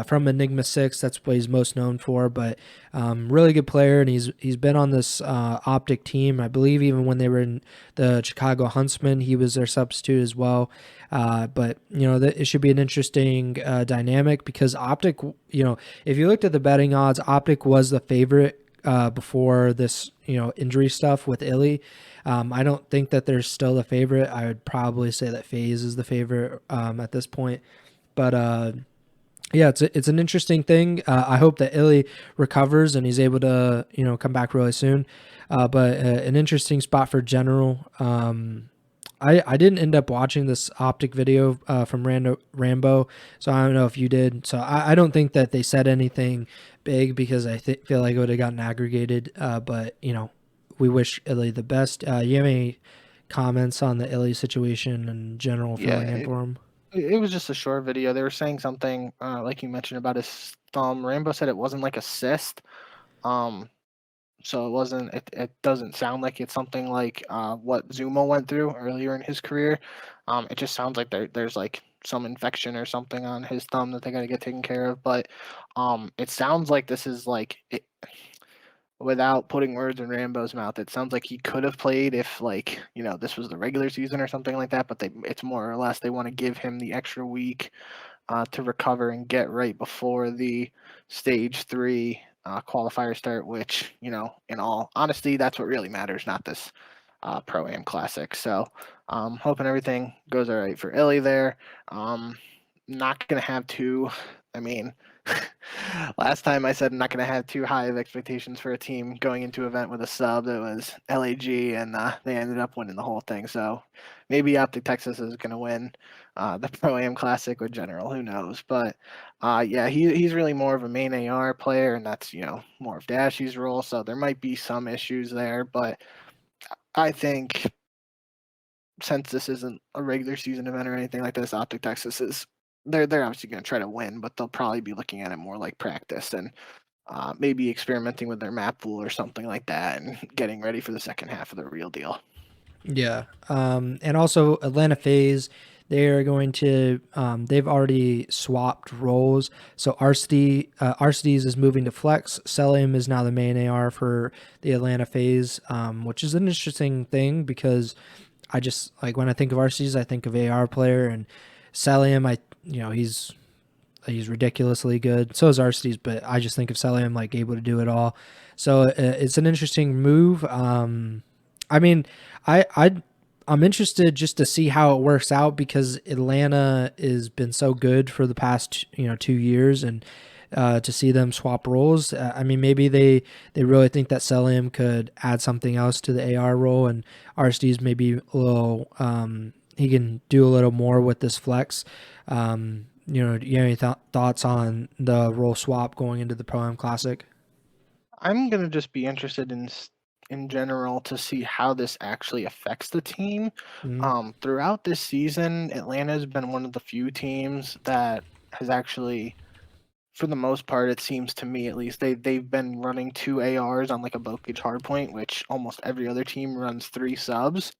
from Enigma 6. That's what he's most known for, but really good player, and he's been on this Optic team. I believe even when they were in the Chicago Huntsmen, he was their substitute as well. But, it should be an interesting dynamic because Optic, if you looked at the betting odds, Optic was the favorite before this, injury stuff with Illy. I don't think that they're still the favorite. I would probably say that FaZe is the favorite at this point. But yeah, it's an interesting thing. I hope that Illy recovers and he's able to come back really soon. But an interesting spot for General. I didn't end up watching this Optic video from Rambo, so I don't know if you did. So I don't think that they said anything big because I feel like it would have gotten aggregated. But we wish Illy the best. You have any comments on the Illy situation and General filling Yeah, in for him? it was just a short video. They were saying something like you mentioned about his thumb. Rambo said it wasn't like a cyst. Um, so it wasn't. It doesn't sound like it's something like what Zuma went through earlier in his career. It just sounds like there's like some infection or something on his thumb that they got to get taken care of. But it sounds like this is like it, without putting words in Rambo's mouth, it sounds like he could have played if like this was the regular season or something like that. But it's more or less they want to give him the extra week to recover and get right before the stage 3 qualifier start, which, in all honesty, that's what really matters, not this Pro Am Classic. So, hoping everything goes all right for Illy there. Not going to have too, I mean, last time I said I'm not going to have too high of expectations for a team going into an event with a sub. It was LAG, and they ended up winning the whole thing. So maybe Optic Texas is going to win the Pro Am Classic with General. Who knows? But yeah, he's really more of a main AR player, and that's more of Dashy's role. So there might be some issues there, but I think since this isn't a regular season event or anything like this, Optic Texas is they're obviously going to try to win, but they'll probably be looking at it more like practice and maybe experimenting with their map pool or something like that, and getting ready for the second half of the real deal. Yeah. And also Atlanta FaZe, they are going to, they've already swapped roles. So Arcides is moving to Flex. Celium is now the main AR for the Atlanta FaZe, which is an interesting thing because I just, like, when I think of Arcides, I think of AR player, and Celium, he's ridiculously good. So is Arcides, but I just think of Celium like able to do it all. So it's an interesting move. I mean, I'm interested just to see how it works out because Atlanta has been so good for the past 2 years, and to see them swap roles. I mean, maybe they really think that Celium could add something else to the AR role, and Aristides maybe a little. He can do a little more with this flex. Do you have any thoughts on the role swap going into the Pro Am Classic? I'm gonna just be interested in general to see how this actually affects the team. Mm-hmm. Throughout this season, Atlanta has been one of the few teams that has actually, for the most part, it seems to me at least, they've been running 2 ARs on like a bow cage hardpoint, which almost every other team runs 3 subs.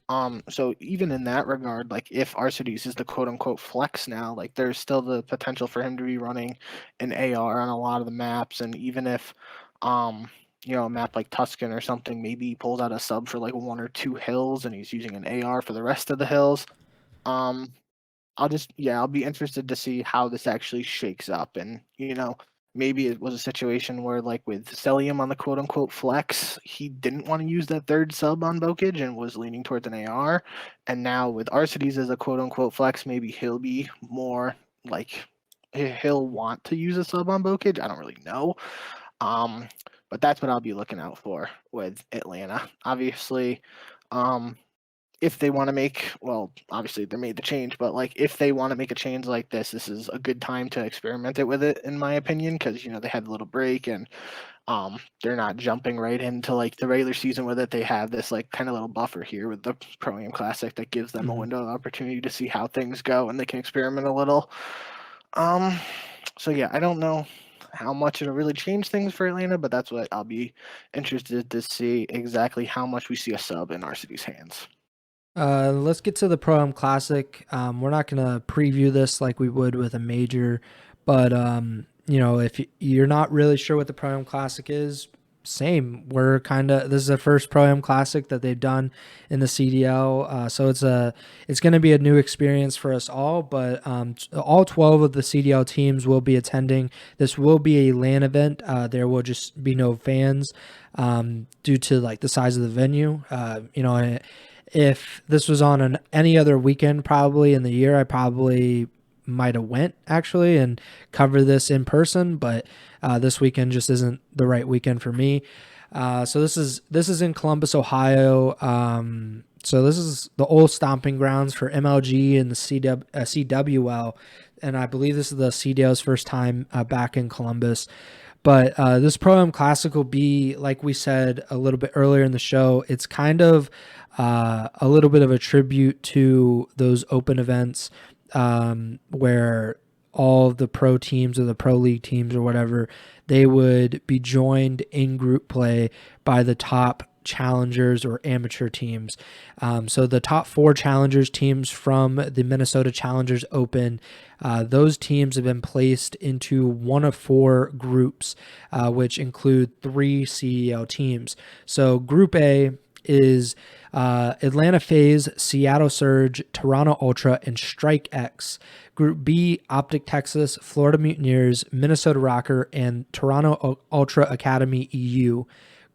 So even in that regard, like if Arcides is the quote unquote flex now, like there's still the potential for him to be running an AR on a lot of the maps. And even if, a map like Tuscan or something, maybe he pulls out a sub for like 1 or 2 hills and he's using an AR for the rest of the hills. Um, I'll be interested to see how this actually shakes up. And, maybe it was a situation where, like with Celium on the quote unquote flex, he didn't want to use that third sub on Bokage and was leaning towards an AR. And now with Arcides as a quote unquote flex, maybe he'll be more like he'll want to use a sub on Bokage. I don't really know. But that's what I'll be looking out for with Atlanta. Obviously, if they want to obviously they made the change, but like if they want to make a change like this is a good time to experiment it with it, in my opinion, because they had a little break and they're not jumping right into like the regular season with it. They have this like kind of little buffer here with the Pro Am Classic that gives them a window of opportunity to see how things go and they can experiment a little. So yeah, I don't know how much it'll really change things for Atlanta, but that's what I'll be interested to see, exactly how much we see a sub in RCD's hands. Let's get to the Pro Am Classic. We're not gonna preview this like we would with a major, but if you're not really sure what the Pro Am Classic is, same. This is the first Pro Am Classic that they've done in the CDL, so it's gonna be a new experience for us all. But all 12 of the CDL teams will be attending. This will be a LAN event. There will just be no fans due to like the size of the venue. If this was on any other weekend probably in the year, I probably might have went actually and cover this in person, but this weekend just isn't the right weekend for me. So this is in Columbus, Ohio. So this is the old stomping grounds for MLG and the CWL, and I believe this is the CDL's first time back in Columbus. But this Pro Am Classic will be, like we said a little bit earlier in the show, it's kind of a little bit of a tribute to those open events where all of the pro teams or the pro league teams or whatever, they would be joined in group play by the top challengers or amateur teams. So the top 4 challengers teams from the Minnesota Challengers Open, those teams have been placed into one of 4 groups, which include 3 CEL teams. So Group A is Atlanta FaZe, Seattle Surge, Toronto Ultra, and Strike X. Group B, Optic Texas, Florida Mutineers, Minnesota Rocker, and Toronto Ultra Academy EU.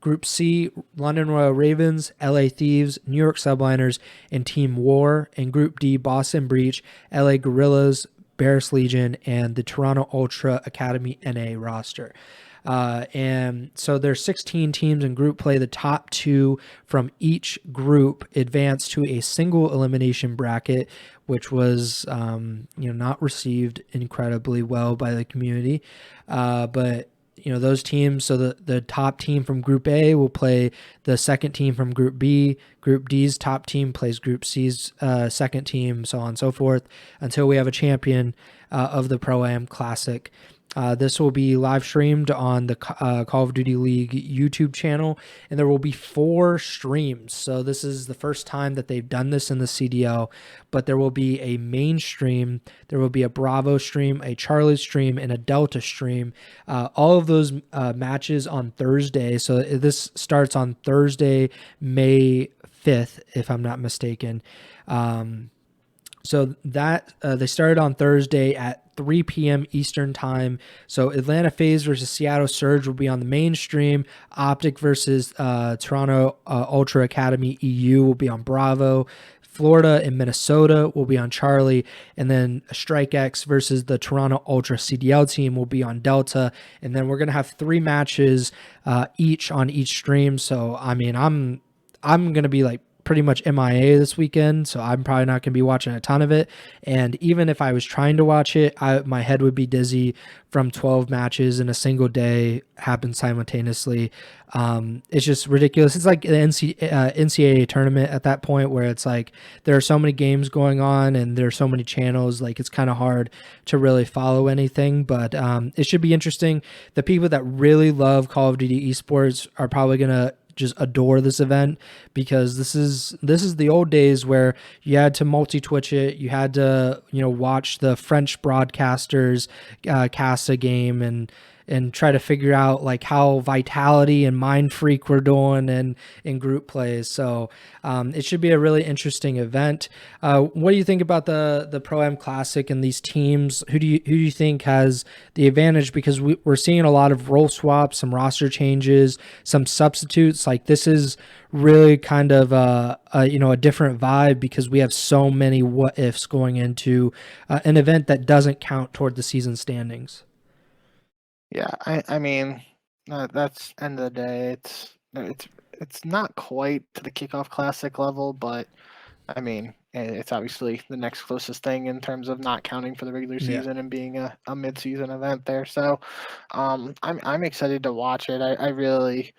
Group C, London Royal Ravens, LA Thieves, New York Subliners, and Team War. And Group D, Boston Breach, LA Gorillas, Barris Legion, and the Toronto Ultra Academy NA roster. And so there's 16 teams in group play. The top 2 from each group advance to a single elimination bracket, which was not received incredibly well by the community. But those teams, so the top team from Group A will play the second team from Group B. Group D's top team plays Group C's second team, so on and so forth, until we have a champion of the Pro Am Classic. This will be live streamed on the Call of Duty League YouTube channel, and there will be 4 streams. So this is the first time that they've done this in the CDL, but there will be a main stream, there will be a Bravo stream, a Charlie stream, and a Delta stream. All of those matches on Thursday. So this starts on Thursday, May 5th, if I'm not mistaken. So that they started on Thursday at 3 p.m. Eastern time. So Atlanta FaZe versus Seattle Surge will be on the mainstream. Optic versus Toronto Ultra Academy EU will be on Bravo. Florida and Minnesota will be on Charlie, and then Strike X versus the Toronto Ultra CDL team will be on Delta, and then we're gonna have 3 matches each on each stream. So I mean, I'm gonna be like pretty much MIA this weekend, so I'm probably not going to be watching a ton of it. And even if I was trying to watch it, my head would be dizzy from 12 matches in a single day happen simultaneously. It's just ridiculous. It's like the NCAA tournament at that point, where it's like there are so many games going on and there are so many channels, like it's kind of hard to really follow anything, but it should be interesting. The people that really love Call of Duty esports are probably going to just adore this event, because this is the old days where you had to multi-twitch it. You had to, watch the French broadcasters cast a game and try to figure out like how Vitality and Mind Freak were doing and in group plays. So it should be a really interesting event. What do you think about the Pro-Am Classic and these teams? Who do you think has the advantage? Because we're seeing a lot of role swaps, some roster changes, some substitutes. Like, this is really kind of a different vibe, because we have so many what ifs going into an event that doesn't count toward the season standings. Yeah, I mean, that's end of the day. It's not quite to the Kickoff Classic level, but I mean, it's obviously the next closest thing in terms of not counting for the regular season and being a mid-season event there. So, I'm excited to watch it. I really,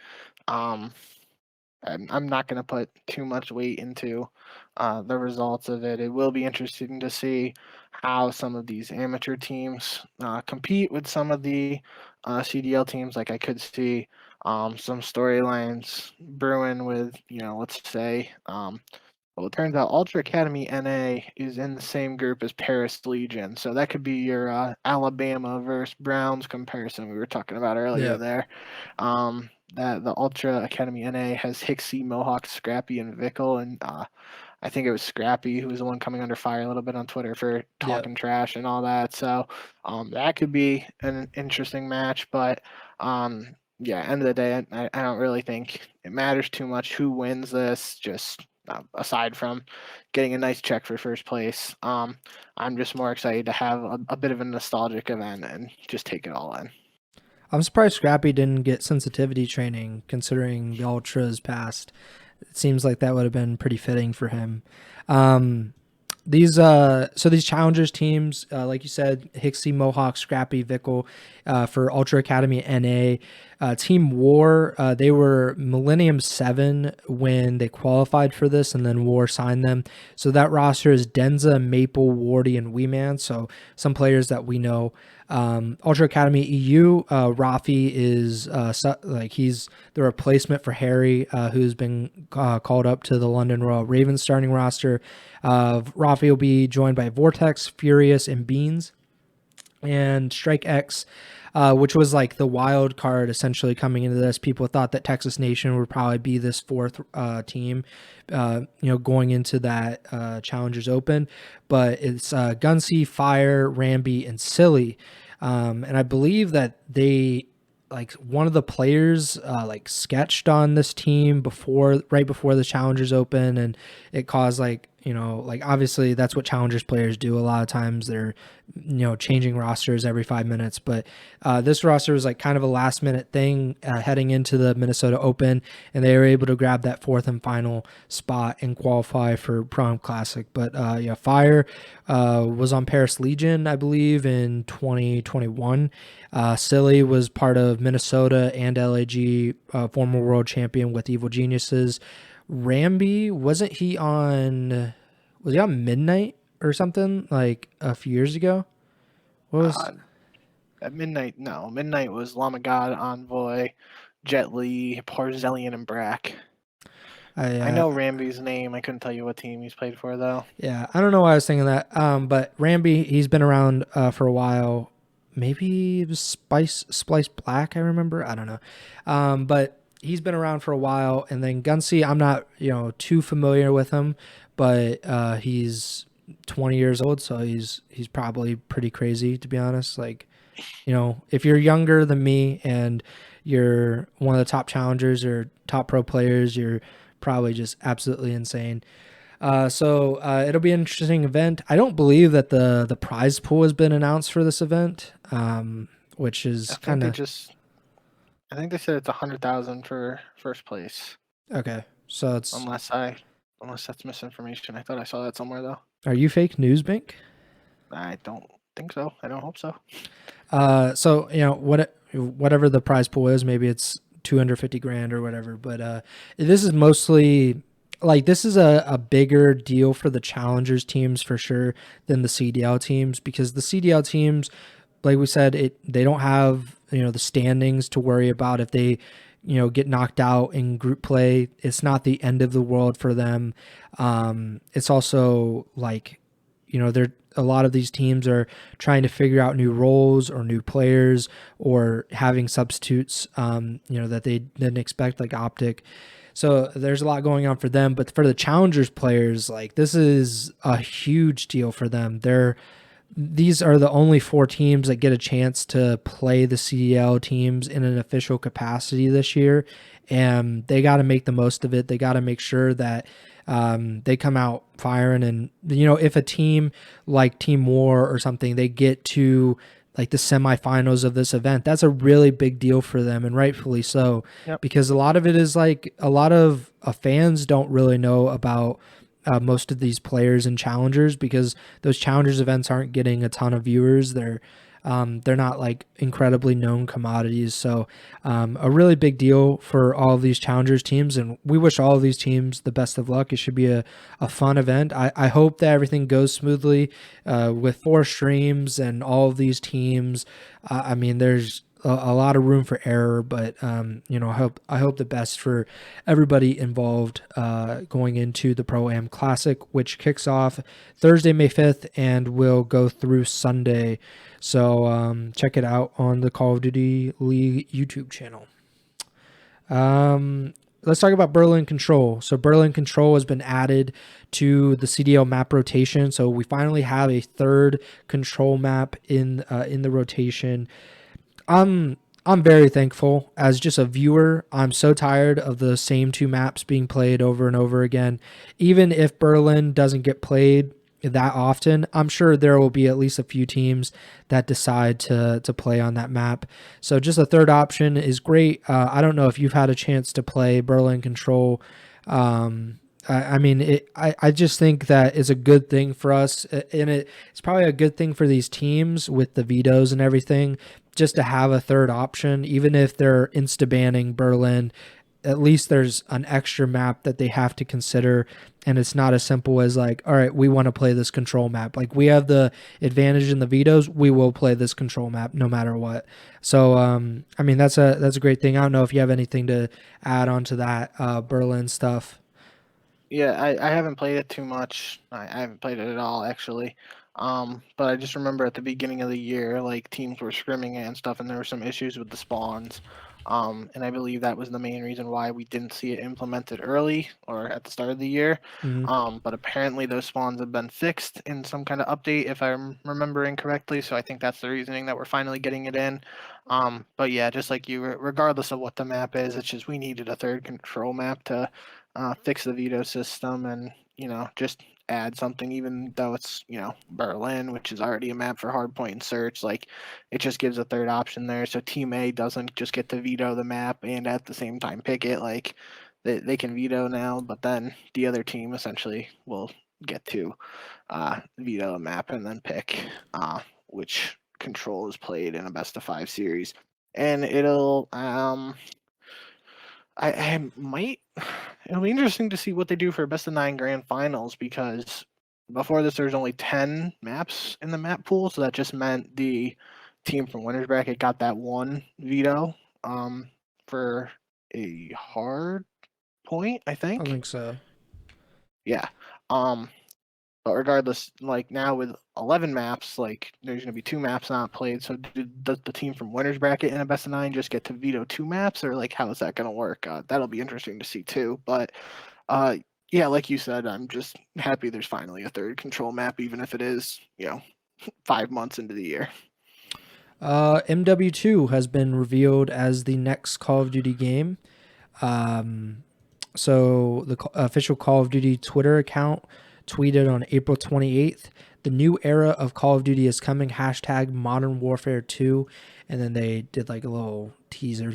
I'm not going to put too much weight into the results of it. It will be interesting to see how some of these amateur teams compete with some of the CDL teams. Like, I could see some storylines brewing with, let's say, well, it turns out Ultra Academy NA is in the same group as Paris Legion. So that could be your Alabama versus Browns comparison we were talking about earlier there. That the Ultra Academy NA has Hixie, Mohawk, Scrappy, and Vickle, and I think it was Scrappy who was the one coming under fire a little bit on Twitter for talking trash and all that. So that could be an interesting match, but yeah, end of the day, I don't really think it matters too much who wins this. Just aside from getting a nice check for first place, I'm just more excited to have a bit of a nostalgic event and just take it all in. I'm surprised Scrappy didn't get sensitivity training, considering the Ultras past. It seems like that would have been pretty fitting for him. These challengers teams, like you said, Hixie, Mohawk, Scrappy, Vickle, for Ultra Academy NA. Team War, they were Millennium 7 when they qualified for this, and then War signed them. So that roster is Denza, Maple, Wardy, and Weeman. So some players that we know. Ultra Academy EU, Rafi is he's the replacement for Harry, who's been called up to the London Royal Ravens starting roster. Rafi will be joined by Vortex, Furious, and Beans. And Strike X, which was like the wild card essentially coming into this. People thought that Texas Nation would probably be this fourth team, going into that Challengers Open. But it's Gunsy, Fire, Ramby, and Silly. And I believe that they, like, one of the players sketched on this team right before the Challengers Open, and it caused obviously that's what Challengers players do a lot of times. They're changing rosters every 5 minutes, but this roster was like kind of a last minute thing heading into the Minnesota Open, and they were able to grab that fourth and final spot and qualify for Pro-Am Classic. But Fire was on Paris Legion, I believe, in 2021. Silly was part of Minnesota and LAG, former world champion with Evil Geniuses. Ramby, was he on Midnight or something like a few years ago? What was at Midnight? No, Midnight was Lamagod, Envoy, Jet Li, Parzellian, and Brack. I know Ramby's name. I couldn't tell you what team he's played for though. Yeah, I don't know why I was thinking that. But Ramby, he's been around for a while. Maybe it was Splice Black, I remember. I don't know. But he's been around for a while. And then Gunsy, I'm not, too familiar with him, but he's 20 years old, so he's probably pretty crazy, to be honest. Like, if you're younger than me and you're one of the top challengers or top pro players, you're probably just absolutely insane. So it'll be an interesting event. I don't believe that the prize pool has been announced for this event, which is kind of. I think they said it's 100,000 for first place. Okay, so it's unless that's misinformation. I thought I saw that somewhere though. Are you fake news, Bink? I don't think so. I don't hope so. So whatever the prize pool is, maybe it's 250 grand or whatever. But this is mostly. Like, this is a bigger deal for the challengers teams for sure than the CDL teams, because the CDL teams, like we said, they don't have the standings to worry about if they get knocked out in group play, it's not the end of the world for them. It's also like, they're a lot of these teams are trying to figure out new roles or new players or having substitutes, that they didn't expect, like Optic. So there's a lot going on for them. But for the Challengers players, like this is a huge deal for them. These are the only 4 teams that get a chance to play the CDL teams in an official capacity this year, and they got to make the most of it. They got to make sure that they come out firing. And if a team like Team War or something, they get to like the semifinals of this event, that's a really big deal for them, and rightfully so. Yep. Because a lot of it is like a lot of fans don't really know about most of these players and challengers, because those challengers events aren't getting a ton of viewers. They're not like incredibly known commodities. So a really big deal for all of these challengers teams, and we wish all of these teams the best of luck. It should be a fun event. I hope that everything goes smoothly with 4 streams and all of these teams. I mean, there's a lot of room for error, but I hope the best for everybody involved going into the Pro-Am Classic, which kicks off Thursday, May 5th, and will go through Sunday. So check it out on the Call of Duty League YouTube channel. Let's talk about Berlin Control. So Berlin Control has been added to the CDL map rotation. So we finally have a 3rd control map in the rotation. I'm very thankful. As just a viewer, I'm so tired of the same 2 maps being played over and over again. Even if Berlin doesn't get played that often, I'm sure there will be at least a few teams that decide to play on that map. So just a 3rd option is great. I don't know if you've had a chance to play Berlin Control. I just think that is a good thing for us, and it's probably a good thing for these teams with the vetoes and everything, just to have a 3rd option. Even if they're insta-banning Berlin, at least there's an extra map that they have to consider, and it's not as simple as like, all right, we want to play this control map. Like, we have the advantage in the vetoes, we will play this control map no matter what. So that's a great thing. I don't know if you have anything to add on to that Berlin stuff. Yeah, I haven't played it too much. I haven't played it at all, actually. But I just remember at the beginning of the year, like, teams were scrimming it and stuff, and there were some issues with the spawns. And I believe that was the main reason why we didn't see it implemented early or at the start of the year. But apparently those spawns have been fixed in some kind of update, if I'm remembering correctly. So I think that's the reasoning that we're finally getting it in. But yeah, just like you, regardless of what the map is, it's just we needed a 3rd control map to fix the veto system and, just add something, even though it's, Berlin, which is already a map for hardpoint and search. Like, it just gives a 3rd option there. So Team A doesn't just get to veto the map and at the same time pick it. Like, they can veto now, but then the other team essentially will get to veto a map and then pick which control is played in a best of 5 series. And it'll it'll be interesting to see what they do for best of 9 grand finals, because before this there's only 10 maps in the map pool, so that just meant the team from winners bracket got that 1 veto for a hard point, I think. I think so. Yeah. But regardless, like, now with 11 maps, like, there's going to be 2 maps not played. So does the team from winners bracket in a best of 9 just get to veto 2 maps, or like, how is that going to work? That'll be interesting to see too. But yeah, like you said, I'm just happy there's finally a 3rd control map, even if it is 5 months into the year. MW2 has been revealed as the next Call of Duty game. So the official Call of Duty Twitter account tweeted on April 28th, the new era of Call of Duty is coming, hashtag Modern Warfare 2. And then they did like a little teaser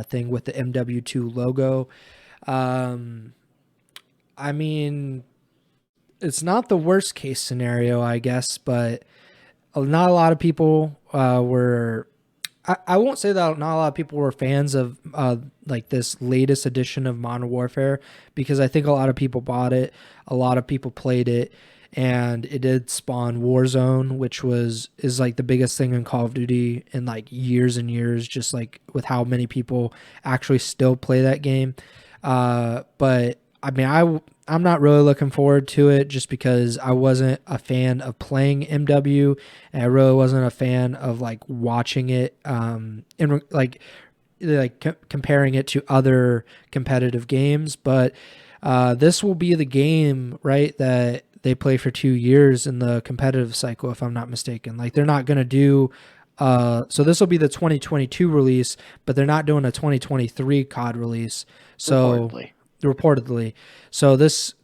thing with the MW2 logo. I mean, it's not the worst case scenario, I guess, but not a lot of people were... I won't say that not a lot of people were fans of like this latest edition of Modern Warfare, because I think a lot of people bought it, a lot of people played it, and it did spawn Warzone, which is like the biggest thing in Call of Duty in like years and years, just like with how many people actually still play that game. But I mean, I'm not really looking forward to it just because I wasn't a fan of playing MW, and I really wasn't a fan of like watching it. In like comparing it to other competitive games, but this will be the game, right, that they play for 2 years in the competitive cycle, if I'm not mistaken. Like they're not going to do. So this will be the 2022 release, but they're not doing a 2023 COD release. So reportedly, so this,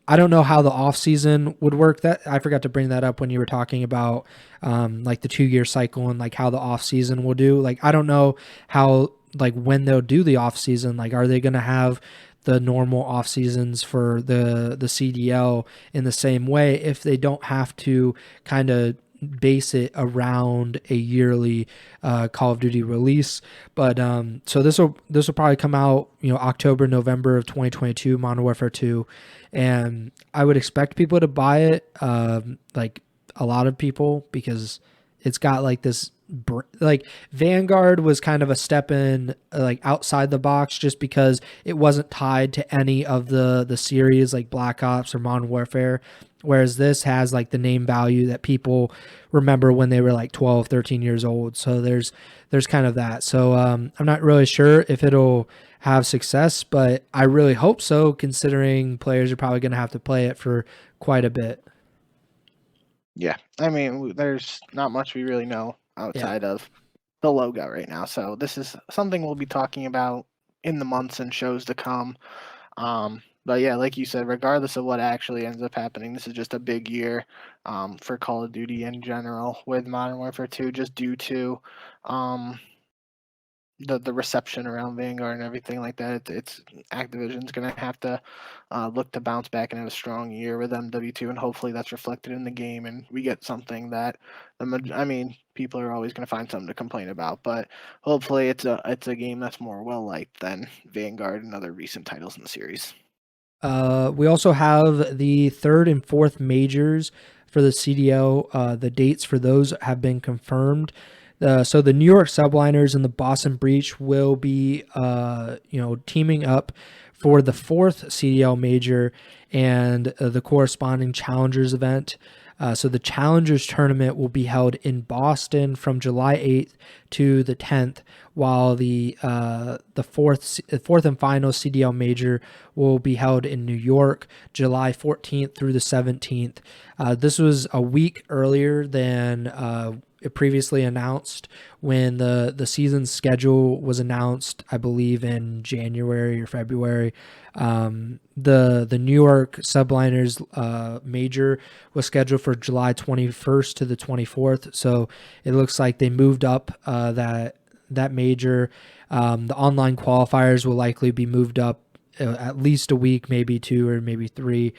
I don't know how the off season would work. That I forgot to bring that up when you were talking about like the 2 year cycle and like how the off season will do. Like I don't know how, like when they'll do the off season. Like are they going to have the normal off seasons for the CDL in the same way if they don't have to kind of base it around a yearly Call of Duty release. But so this will probably come out, October, November of 2022, Modern Warfare 2, and I would expect people to buy it, like a lot of people, because it's got like this like Vanguard was kind of a step in like outside the box just because it wasn't tied to any of the series like Black Ops or Modern Warfare, whereas this has like the name value that people remember when they were like 12, 13 years old. So there's kind of that. So I'm not really sure if it'll have success, but I really hope so, considering players are probably going to have to play it for quite a bit. Yeah, I mean, there's not much we really know outside of the logo right now. So this is something we'll be talking about in the months and shows to come. But yeah, like you said, regardless of what actually ends up happening, this is just a big year for Call of Duty in general with Modern Warfare 2, just due to um, the reception around Vanguard and everything like that. It's Activision's going to have to look to bounce back and have a strong year with MW2, and hopefully that's reflected in the game, and we get something that I mean, people are always going to find something to complain about, but hopefully it's a game that's more well liked than Vanguard and other recent titles in the series. We also have the third and fourth majors for the CDL. The dates for those have been confirmed. So the New York Subliners and the Boston Breach will be, teaming up for the fourth CDL major and the corresponding Challengers event. So the Challengers tournament will be held in Boston from July 8th to the 10th, while the fourth and final CDL major will be held in New York, July 14th through the 17th. This was a week earlier than previously announced when the season schedule was announced, I believe in January or February. The New York Subliners major was scheduled for July 21st to the 24th, so it looks like they moved up that major. The online qualifiers will likely be moved up at least a week, maybe 2 or maybe 3,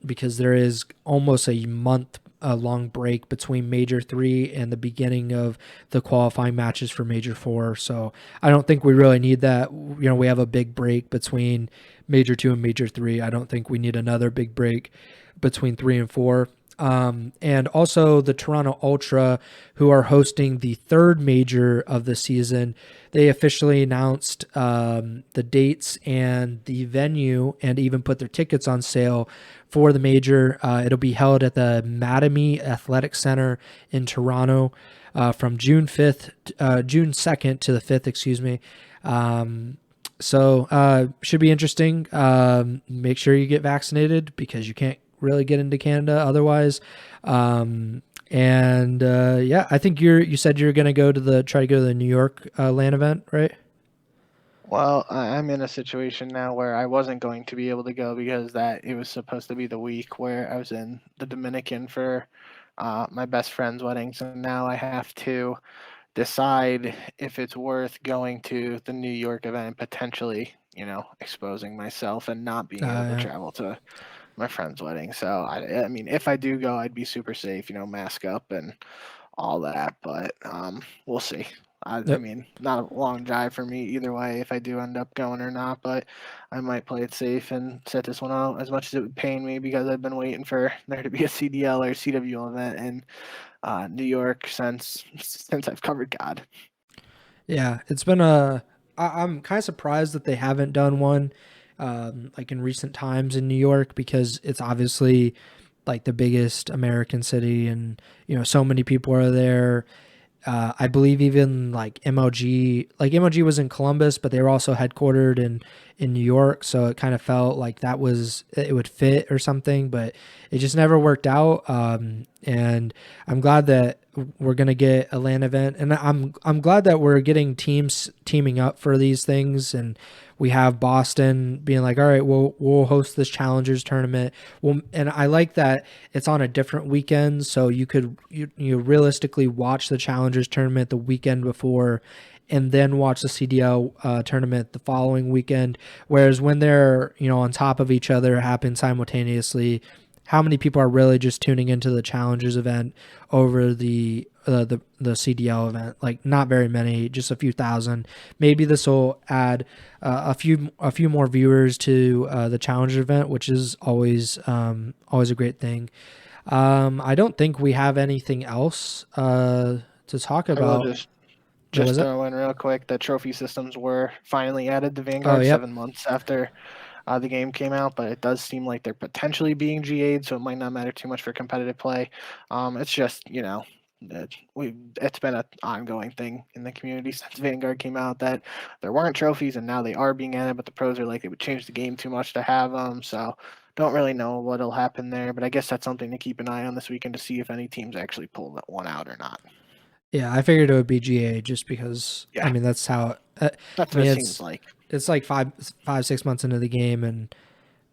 because there is almost a month a long break between Major 3 and the beginning of the qualifying matches for Major 4. So I don't think we really need that. We have a big break between Major 2 and Major 3. I don't think we need another big break between 3 and 4. And also the Toronto Ultra, who are hosting the third major of the season, they officially announced the dates and the venue, and even put their tickets on sale for the major. It'll be held at the Mattamy Athletic Center in Toronto from June 2nd to the 5th, excuse me. So should be interesting. Make sure you get vaccinated because you can't really get into Canada otherwise. I think you said you're going to try to go to the New York LAN event, right? Well, I'm in a situation now where I wasn't going to be able to go because it was supposed to be the week where I was in the Dominican for my best friend's wedding. So now I have to decide if it's worth going to the New York event, potentially, exposing myself and not being able to travel to my friend's wedding. So I mean, if I do go, I'd be super safe, mask up and all that. But we'll see. I mean, not a long drive for me either way if I do end up going or not, but I might play it safe and set this one out as much as it would pain me because I've been waiting for there to be a CDL or CWL event in New York since I've covered God. Yeah, it's been I'm kind of surprised that they haven't done one like in recent times in New York because it's obviously like the biggest American city, and so many people are there. I believe even like MLG was in Columbus, but they were also headquartered in New York, so it kind of felt like it would fit or something, but it just never worked out. And I'm glad that we're gonna get a LAN event, and I'm glad that we're getting teams teaming up for these things, and we have Boston being like, all right, we'll host this Challengers tournament. Well, and I like that it's on a different weekend, so you realistically watch the Challengers tournament the weekend before, and then watch the CDL tournament the following weekend. Whereas when they're on top of each other, happen simultaneously, how many people are really just tuning into the Challengers event over the CDL event? Like not very many, just a few thousand. Maybe this will add a few more viewers to the Challenger event, which is always a great thing. I don't think we have anything else to talk I will about. What just was it? throw in real quick that trophy systems were finally added to Oh, Vanguard yep. 7 months after the game came out, but it does seem like they're potentially being GA'd, so it might not matter too much for competitive play. It's just, it's been an ongoing thing in the community since Vanguard came out that there weren't trophies, and now they are being added, but the pros are like it would change the game too much to have them, so don't really know what'll happen there, but I guess that's something to keep an eye on this weekend to see if any teams actually pull that one out or not. Yeah, I figured it would be GA just because. I Yeah, mean, that's how. that's I what mean, it seems like. it's like 6 months into the game, and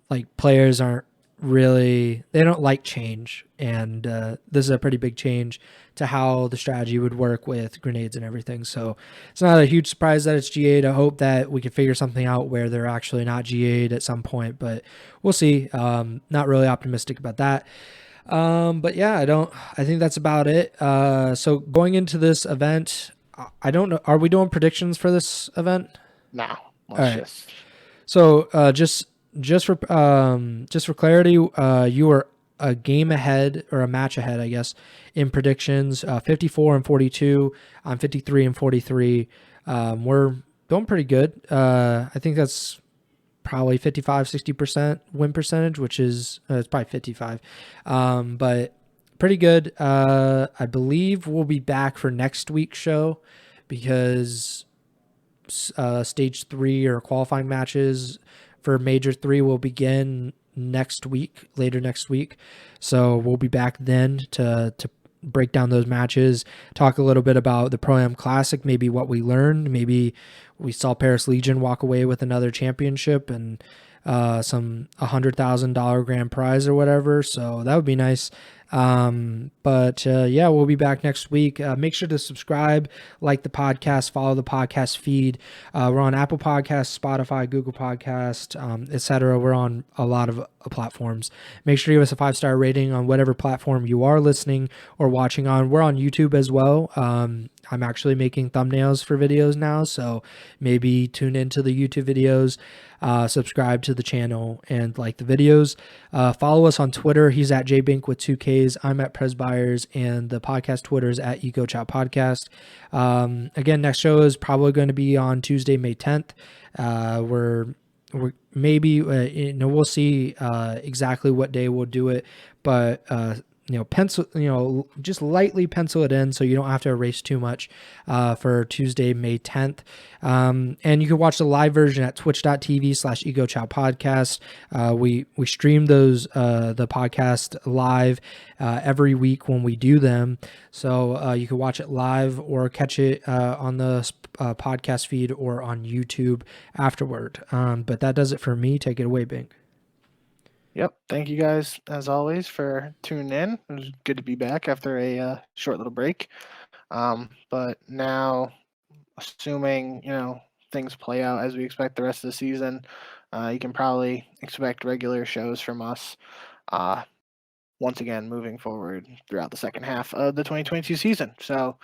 like players aren't really, they don't like change, and this is a pretty big change to how the strategy would work with grenades and everything. So it's not a huge surprise that it's GA'd. I hope that we can figure something out where they're actually not GA'd at some point, but we'll see. Not really optimistic about that. But yeah, I think that's about it. So going into this event, I don't know, are we doing predictions for this event? Now, All let's right. just So just for clarity, you were a game ahead or a match ahead, I guess, in predictions. 54 and 42. I'm 53 and 43. We're doing pretty good. I think that's probably 55-60% win percentage, which is it's probably 55, but pretty good. I believe we'll be back for next week's show because stage 3 or qualifying matches for major 3 will begin later next week. So we'll be back then to break down those matches, talk a little bit about the Pro-Am Classic, maybe what we learned. Maybe we saw Paris Legion walk away with another championship and some $100,000 grand prize or whatever. So that would be nice. But yeah, we'll be back next week. Make sure to subscribe, like the podcast, follow the podcast feed. We're on Apple Podcasts, Spotify, Google Podcast, etc. We're on a lot of platforms. Make sure to give us a 5-star rating on whatever platform you are listening or watching on. We're on YouTube as well. I'm actually making thumbnails for videos now, so maybe tune into the YouTube videos, subscribe to the channel, and like the videos. Follow us on Twitter. He's at jbink with 2Ks. I'm at Preston Byers, and the podcast Twitter is at Ego Chall Podcast. Again, next show is probably going to be on Tuesday, May 10th. We're maybe we'll see exactly what day we'll do it, but just lightly pencil it in so you don't have to erase too much for Tuesday, May 10th. And you can watch the live version at twitch.tv/Ego Chall Podcast. We stream the podcast live every week when we do them. So you can watch it live or catch it on the podcast feed or on YouTube afterward. But that does it for me. Take it away, Bink. Yep. Thank you guys, as always, for tuning in. It was good to be back after a short little break. But now, assuming things play out as we expect the rest of the season, you can probably expect regular shows from us. Once again, moving forward throughout the second half of the 2022 season. So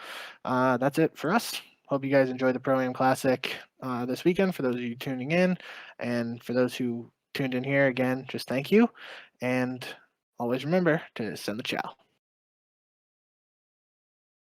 that's it for us. hope you guys enjoy the Pro-Am Classic this weekend for those of you tuning in. And for those who tuned in here, again, just thank you. And always remember to send the chow.